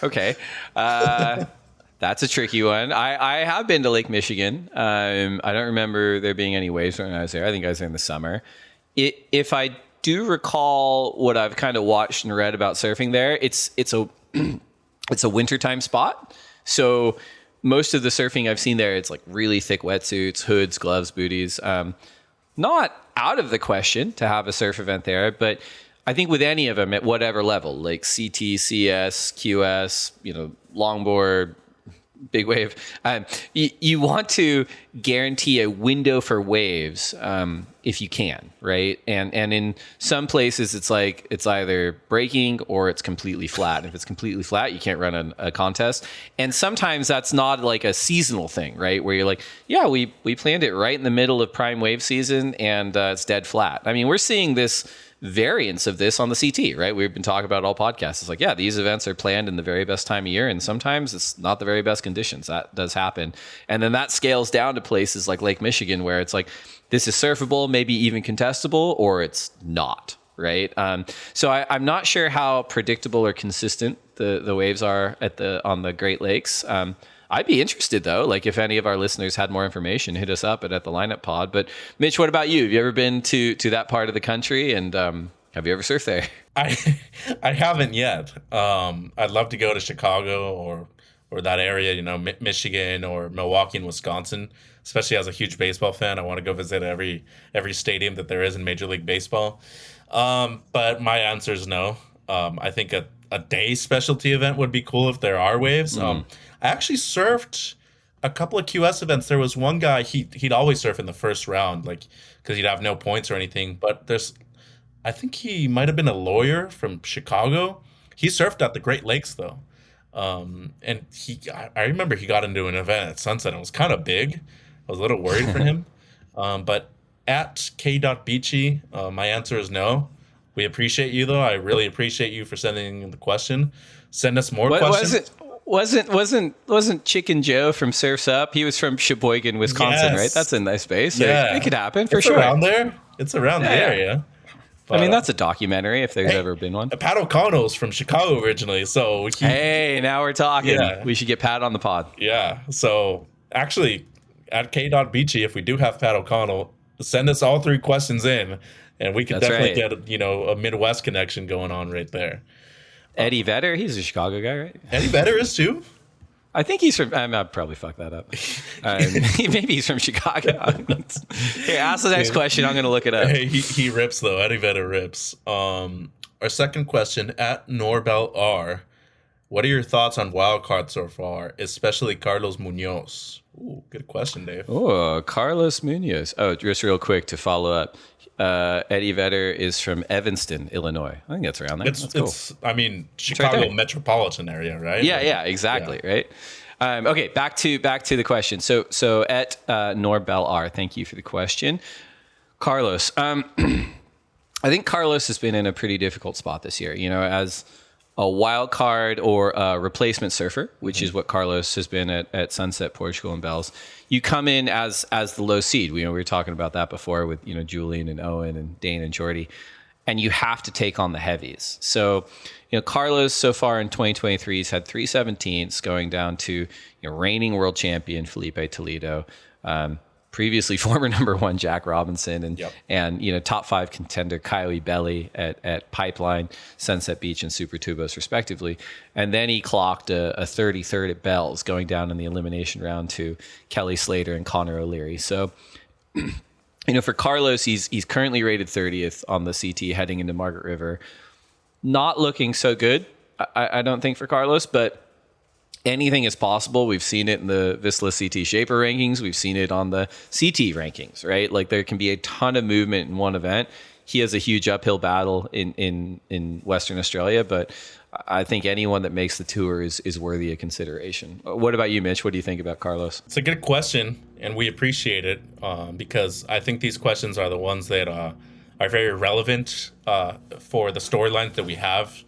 Okay. That's a tricky one. I have been to Lake Michigan. I don't remember there being any waves when I was there. I think I was there in the summer. If I do recall what I've kind of watched and read about surfing there, it's a wintertime spot. So most of the surfing I've seen there, it's like really thick wetsuits, hoods, gloves, booties. Not out of the question to have a surf event there, but I think with any of them at whatever level, like CT, CS, QS, you know, longboard, big wave, you want to guarantee a window for waves if you can, right? And in some places, it's like it's either breaking or it's completely flat. And if it's completely flat, you can't run a contest. And sometimes that's not like a seasonal thing, right? Where you're like, yeah, we planned it right in the middle of prime wave season and it's dead flat. I mean, we're seeing this variants of this on the CT, right? We've been talking about all podcasts. It's like, yeah, these events are planned in the very best time of year, and sometimes it's not the very best conditions. That does happen. And then that scales down to places like Lake Michigan, where it's like, this is surfable, maybe even contestable, or it's not, right? So I'm not sure how predictable or consistent the waves are on the Great Lakes. I'd be interested, though, like if any of our listeners had more information, hit us up at the lineup pod. But Mitch, what about you? Have you ever been to that part of the country, and have you ever surfed there? I haven't yet. I'd love to go to Chicago or that area, you know, Michigan or Milwaukee and Wisconsin, especially as a huge baseball fan. I want to go visit every stadium that there is in Major League Baseball. But my answer is no. I think a day specialty event would be cool if there are waves. I actually surfed a couple of QS events. There was one guy, he'd always surf in the first round, like, because he'd have no points or anything. But I think he might have been a lawyer from Chicago. He surfed at the Great Lakes, though. And I remember he got into an event at Sunset. It was kind of big. I was a little worried for him. But at k.beachy, my answer is no. We appreciate you, though. I really appreciate you for sending the question. Send us more questions. Wasn't Chicken Joe from Surfs Up? He was from Sheboygan, Wisconsin, right? That's a nice base. Yeah. It could happen for sure. It's around the area. But, I mean, that's a documentary if there's ever been one. Pat O'Connell's from Chicago originally, so hey, now we're talking. Yeah. We should get Pat on the pod. Yeah. So actually, at k.beachy, if we do have Pat O'Connell, send us all 3 questions in, and we could That's definitely right. get a Midwest connection going on right there. Eddie Vedder, he's a Chicago guy, right? Eddie Vedder is too. I think he's from. I'll probably fuck that up. Maybe he's from Chicago. Here, ask the next question. I'm going to look it up. Hey, he rips though. Eddie Vedder rips. Our second question at Norbel R. What are your thoughts on wildcard so far, especially Carlos Munoz? Ooh, good question, Dave. Oh, Carlos Munoz. Oh, just real quick to follow up. Eddie Vedder is from Evanston, Illinois. I think that's around there. That's cool. I mean, Chicago right metropolitan area, right? Yeah, exactly, right? Okay, back to the question. So at Norbel R, thank you for the question. Carlos, I think Carlos has been in a pretty difficult spot this year, as a wild card or a replacement surfer, which is what Carlos has been at Sunset, Portugal, and Bells. You come in as the low seed. We were talking about that before with Julian and Owen and Dane and Jordy, and you have to take on the heavies. So Carlos so far in 2023 has had 3/17ths, going down to reigning world champion Felipe Toledo, previously former number one Jack Robinson, and top 5 contender Kylie Belly at Pipeline, Sunset Beach, and Super Tubos respectively. And then he clocked a 33rd at Bells, going down in the elimination round to Kelly Slater and Connor O'Leary. So for Carlos, he's currently rated 30th on the CT heading into Margaret River. Not looking so good, I don't think, for Carlos, but anything is possible. We've seen it in the Vissla CT Shaper rankings. We've seen it on the CT rankings, right? Like there can be a ton of movement in one event. He has a huge uphill battle in Western Australia, but I think anyone that makes the tour is worthy of consideration. What about you, Mitch? What do you think about Carlos? It's a good question, and we appreciate it because I think these questions are the ones that are very relevant for the storylines that we have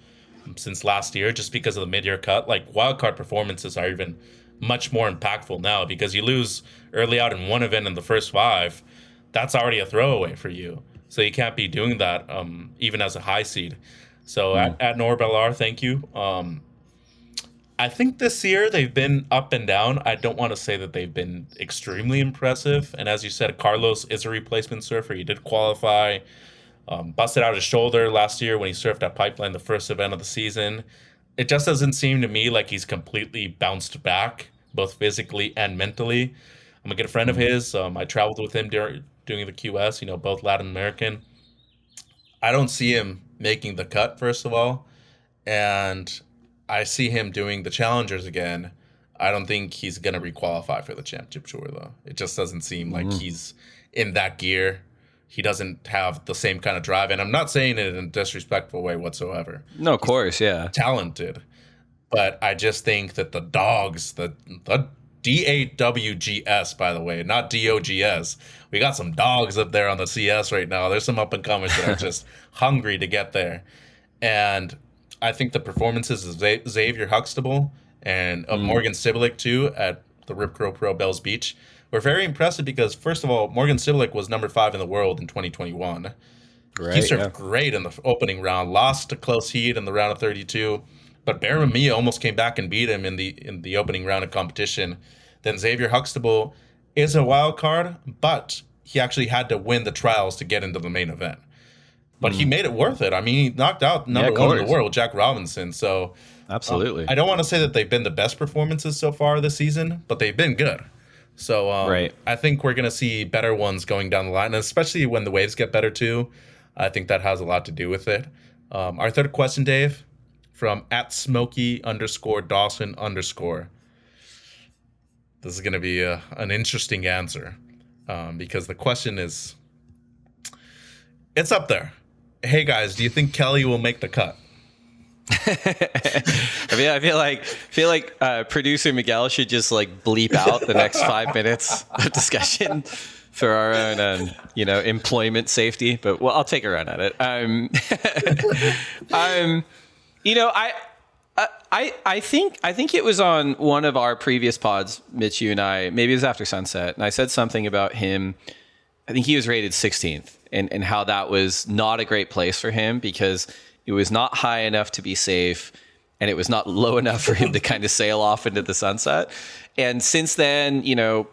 since last year, just because of the mid-year cut. Like wildcard performances are even much more impactful now because you lose early out in one event in the first 5, that's already a throwaway for you. So you can't be doing that even as a high seed. So at Norbel R, thank you. I think this year they've been up and down. I don't want to say that they've been extremely impressive. And as you said, Carlos is a replacement surfer. He did qualify. Busted out his shoulder last year when he surfed at Pipeline, the first event of the season. It just doesn't seem to me like he's completely bounced back, both physically and mentally. I'm a good friend of his. I traveled with him doing the QS, both Latin American. I don't see him making the cut, first of all. And I see him doing the Challengers again. I don't think he's going to requalify for the Championship Tour, though. It just doesn't seem like he's in that gear. He doesn't have the same kind of drive. And I'm not saying it in a disrespectful way whatsoever. No, of course, yeah. Talented. But I just think that the dogs, the DAWGS, by the way, not DOGS. We got some dogs up there on the CS right now. There's some up-and-comers that are just hungry to get there. And I think the performances of Xavier Huxtable and of Morgan Sibilic, too, at the Rip Curl Pro Bells Beach, were very impressive because, first of all, Morgan Sibilic was number 5 in the world in 2021. Right, he surfed great in the opening round, lost a close heat in the round of 32, but Bear Mia almost came back and beat him in the opening round of competition. Then Xavier Huxtable is a wild card, but he actually had to win the trials to get into the main event. But he made it worth it. I mean, he knocked out number 1 in the world, Jack Robinson. So absolutely, I don't want to say that they've been the best performances so far this season, but they've been good. So I think we're going to see better ones going down the line, and especially when the waves get better too. I think that has a lot to do with it. Our third question, Dave, from @Smokey_Dawson_. This is going to be an interesting answer because the question is, it's up there. Hey guys, do you think Kelly will make the cut? I feel like producer Miguel should just bleep out the next 5 minutes of discussion for our own employment safety. But I'll take a run at it. I think it was on one of our previous pods, Mitch, you and I, maybe it was after Sunset, and I said something about him. I think he was rated 16th, and how that was not a great place for him because it was not high enough to be safe, and it was not low enough for him to kind of sail off into the sunset. And since then,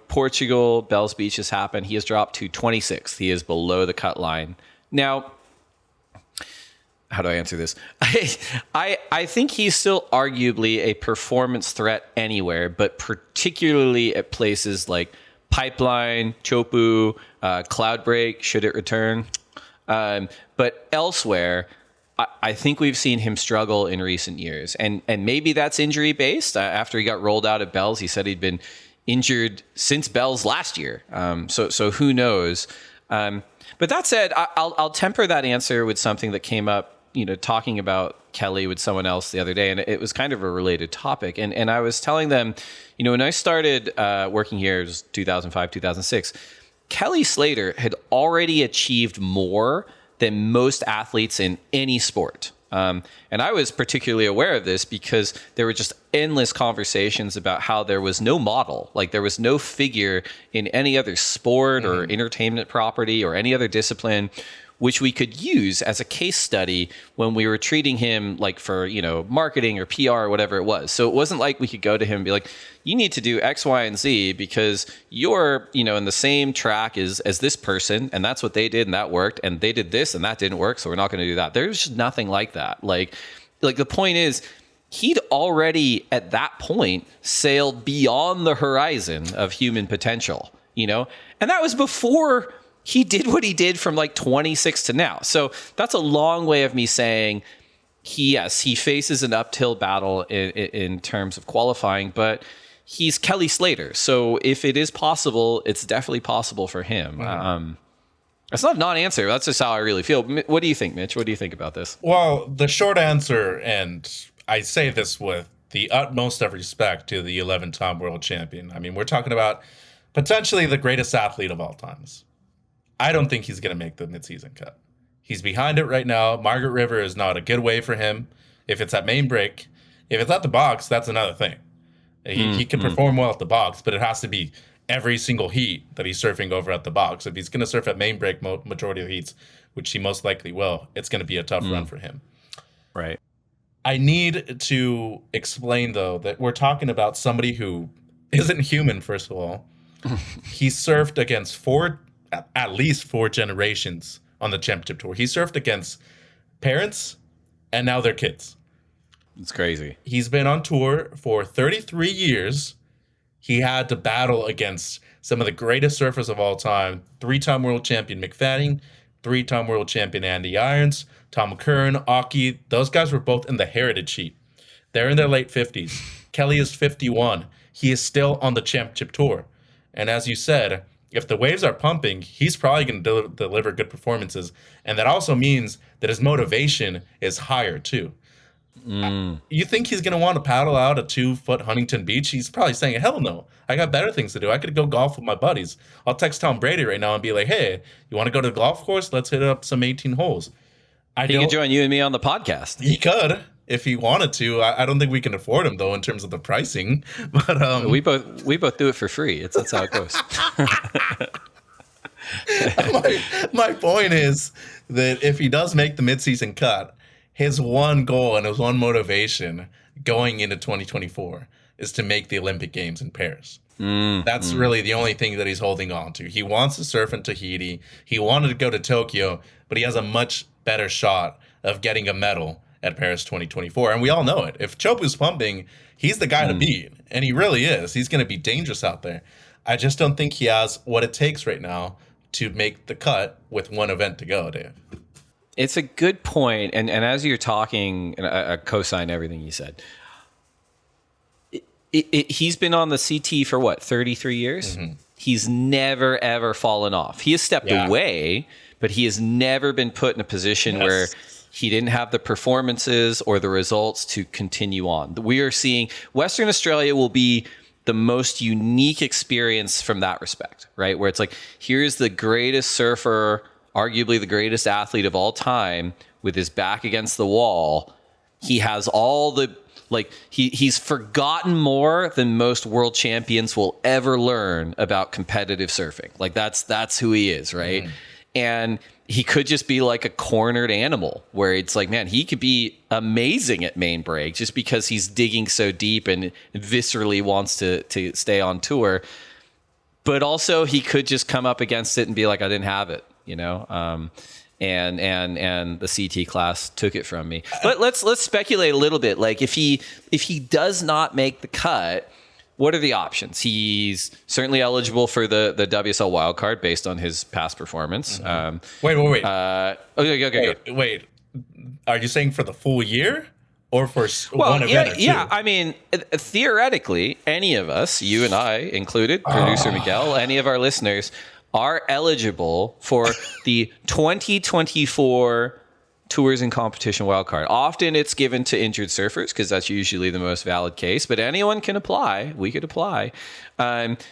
Portugal, Bells Beach has happened. He has dropped to 26th. He is below the cut line Now, how do I answer this? I think he's still arguably a performance threat anywhere, but particularly at places like Pipeline, Chopu, Cloudbreak, should it return. But elsewhere, I think we've seen him struggle in recent years. And maybe that's injury based. After he got rolled out at Bells, he said he'd been injured since Bells last year. So who knows? But that said, I'll temper that answer with something that came up, talking about Kelly with someone else the other day, and it was kind of a related topic. And I was telling them, when I started working here, it was 2005, 2006, Kelly Slater had already achieved more than most athletes in any sport. And I was particularly aware of this because there were just endless conversations about how there was no model, like there was no figure in any other sport or entertainment property or any other discipline which we could use as a case study when we were treating him like for, marketing or PR or whatever it was. So it wasn't like we could go to him and be like, you need to do X, Y, and Z because you're, in the same track as this person, and that's what they did and that worked, and they did this and that didn't work, so we're not going to do that. There's just nothing like that. Like the point is, he'd already at that point sailed beyond the horizon of human potential, and that was before he did what he did from like 26 to now. So that's a long way of me saying he faces an uphill battle in terms of qualifying, but he's Kelly Slater. So if it is possible, it's definitely possible for him. That's not a non-answer. That's just how I really feel. What do you think, Mitch? What do you think about this? Well, the short answer, and I say this with the utmost of respect to the 11-time world champion. I mean, we're talking about potentially the greatest athlete of all times. I don't think he's going to make the midseason cut. He's behind it right now. Margaret River is not a good way for him. If it's at main break, if it's at the box, that's another thing. He can perform well at the box, but it has to be every single heat that he's surfing over at the box. If he's going to surf at main break majority of heats, which he most likely will, it's going to be a tough run for him. Right. I need to explain, though, that we're talking about somebody who isn't human, first of all. He surfed against at least four generations on the championship tour. He surfed against parents and now their kids. It's crazy. He's been on tour for 33 years. He had to battle against some of the greatest surfers of all time. 3-time world champion Mick Fanning, 3-time world champion Andy Irons, Tom Curran, Aki. Those guys were both in the heritage heat. They're in their late 50s. Kelly is 51. He is still on the championship tour. And as you said, if the waves are pumping, he's probably going to deliver good performances. And that also means that his motivation is higher, too. You think he's going to want to paddle out a 2-foot Huntington Beach? He's probably saying, hell no. I got better things to do. I could go golf with my buddies. I'll text Tom Brady right now and be like, hey, you want to go to the golf course? Let's hit up some 18 holes. He could join you and me on the podcast. He could. If he wanted to. I don't think we can afford him, though, in terms of the pricing. But we both do it for free. That's how it goes. my point is that if he does make the midseason cut, his one goal and his one motivation going into 2024 is to make the Olympic Games in Paris. That's really the only thing that he's holding on to. He wants to surf in Tahiti. He wanted to go to Tokyo, but he has a much better shot of getting a medal at Paris 2024. And we all know it. If Chopu's pumping, he's the guy to beat. And he really is. He's going to be dangerous out there. I just don't think he has what it takes right now to make the cut with one event to go, Dave. It's a good point. And as you're talking, and I co-sign everything you said. He's been on the CT for what, 33 years? He's never, ever fallen off. He has stepped away, but he has never been put in a position where he didn't have the performances or the results to continue on. We are seeing Western Australia will be the most unique experience from that respect, right? Where it's like, here's the greatest surfer, arguably the greatest athlete of all time with his back against the wall. He has all the, he's forgotten more than most world champions will ever learn about competitive surfing. Like that's who he is, right? And he could just be like a cornered animal where it's like, man, he could be amazing at main break just because he's digging so deep and viscerally wants to stay on tour. But also he could just come up against it and be like, I didn't have it, and the CT class took it from me. But let's speculate a little bit. Like if he does not make the cut, what are the options? He's certainly eligible for the WSL wildcard based on his past performance. Wait. Okay. Wait. Are you saying for the full year or for one event or two? Yeah. I mean, theoretically, any of us, you and I included, producer Miguel, any of our listeners are eligible for the 2024 Tours and Competition wildcard. Often it's given to injured surfers because that's usually the most valid case, but anyone can apply. We could apply.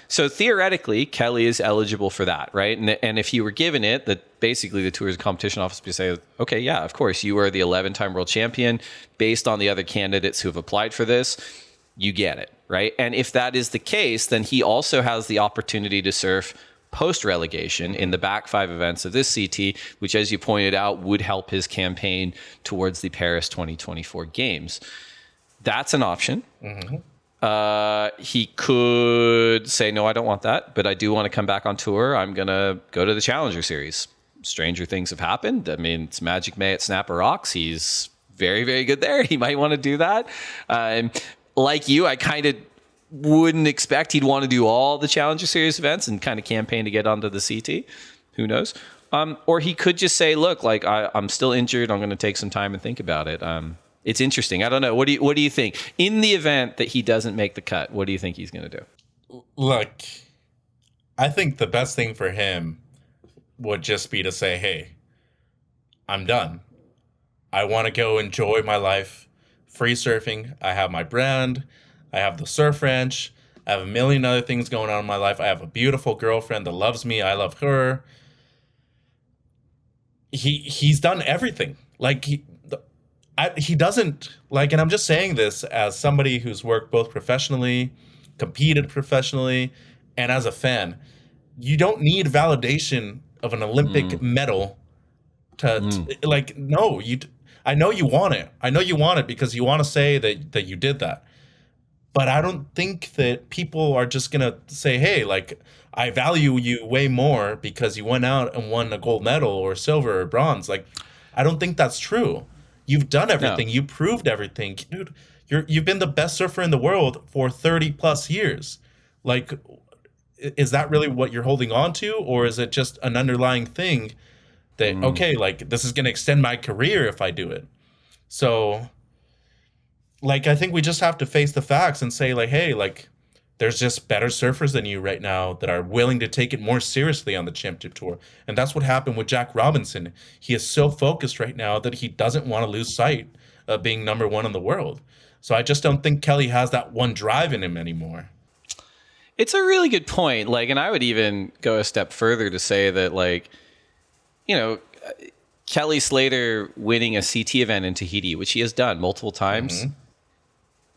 So theoretically, Kelly is eligible for that, right? And if you were given it, that basically the Tours and Competition Office would say, okay, yeah, of course, you are the 11-time world champion. Based on the other candidates who have applied for this, you get it, right? And if that is the case, then he also has the opportunity to surf post-relegation in the back 5 events of this CT, which, as you pointed out, would help his campaign towards the Paris 2024 games. That's an option. He could say, no, I don't want that, but I do want to come back on tour. I'm going to go to the Challenger Series. Stranger things have happened. I mean, it's Magic May at Snapper Rocks. He's very, very good there. He might want to do that. Like you, I kind of wouldn't expect he'd want to do all the Challenger Series events and kind of campaign to get onto the CT. Who knows? Or he could just say, look, like I'm still injured. I'm going to take some time and think about it. It's interesting. I don't know. What do you think? In the event that he doesn't make the cut, what do you think he's going to do? Look, I think the best thing for him would just be to say, hey, I'm done. I want to go enjoy my life free surfing. I have my brand. I have the surf ranch. I have a million other things going on in my life. I have a beautiful girlfriend that loves me. I love her. He's done everything. Like he doesn't like, and I'm just saying this as somebody who's worked both professionally, competed professionally, and as a fan. You don't need validation of an Olympic medal to like. No, I know you want it. I know you want it because you want to say that you did that. But I don't think that people are just going to say, hey, like, I value you way more because you went out and won a gold medal or silver or bronze. Like, I don't think that's true. You've done everything. No. You proved everything. Dude, you've been the best surfer in the world for 30 plus years. Like, is that really what you're holding on to? Or is it just an underlying thing that, okay, like, this is going to extend my career if I do it? So, like, I think we just have to face the facts and say, like, hey, like, there's just better surfers than you right now that are willing to take it more seriously on the championship tour. And that's what happened with Jack Robinson. He is so focused right now that he doesn't want to lose sight of being number 1 in the world. So I just don't think Kelly has that one drive in him anymore. It's a really good point. Like, and I would even go a step further to say that, like, you know, Kelly Slater winning a CT event in Tahiti, which he has done multiple times,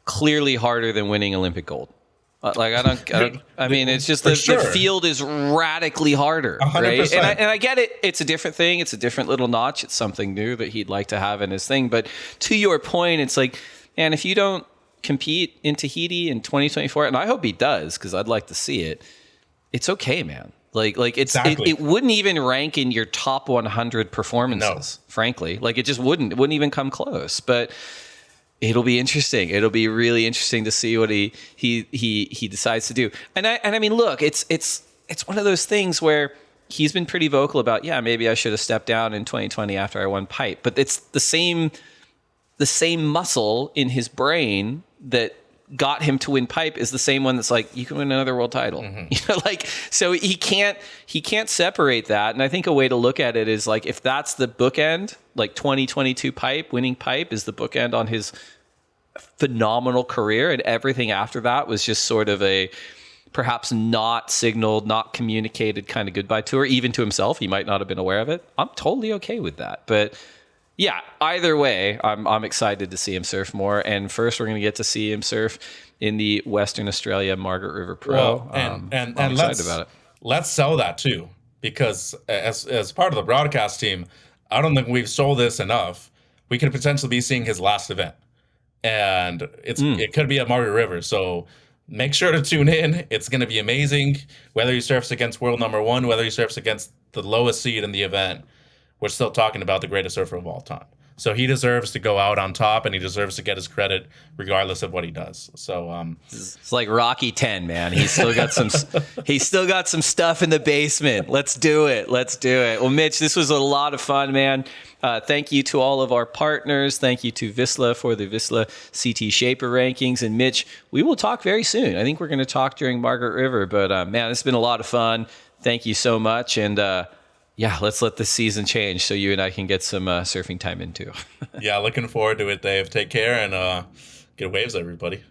clearly harder than winning Olympic gold. Like, I mean, it's just the field is radically harder, 100%. Right? And I get it. It's a different thing. It's a different little notch. It's something new that he'd like to have in his thing. But to your point, it's like, man, if you don't compete in Tahiti in 2024, and I hope he does, because I'd like to see it, it's okay, man. Like it's exactly. It wouldn't even rank in your top 100 performances, frankly. Like, it just wouldn't even come close. But it'll be interesting. It'll be really interesting to see what he decides to do. And I mean, look, it's one of those things where he's been pretty vocal about, yeah, maybe I should have stepped down in 2020 after I won pipe. But it's the same muscle in his brain that got him to win pipe is the same one that's like, you can win another world title. You know, like, so he can't separate that. And I think a way to look at it is like, if that's the bookend, like 2022 pipe, winning pipe is the bookend on his phenomenal career, and everything after that was just sort of a perhaps not signaled, not communicated kind of goodbye tour, even to himself. He might not have been aware of it. I'm totally okay with that. But yeah, either way, I'm excited to see him surf more. And first, we're going to get to see him surf in the Western Australia Margaret River Pro. Well, and I'm excited about it. Let's sell that too, because as part of the broadcast team, I don't think we've sold this enough. We could potentially be seeing his last event, and it could be at Margaret River. So make sure to tune in. It's going to be amazing. Whether he surfs against world number 1, whether he surfs against the lowest seed in the event. we're still talking about the greatest surfer of all time. So he deserves to go out on top, and he deserves to get his credit regardless of what he does. So it's like Rocky 10, man. He's still got some stuff in the basement. Let's do it. Well, Mitch, this was a lot of fun, man. Thank you to all of our partners. Thank you to Vissla for the Vissla CT Shaper Rankings. And Mitch, we will talk very soon. I think we're going to talk during Margaret River. But man, it's been a lot of fun. Thank you so much. And yeah, let's let this season change so you and I can get some surfing time in too. yeah, looking forward to it, Dave. Take care and get waves, everybody.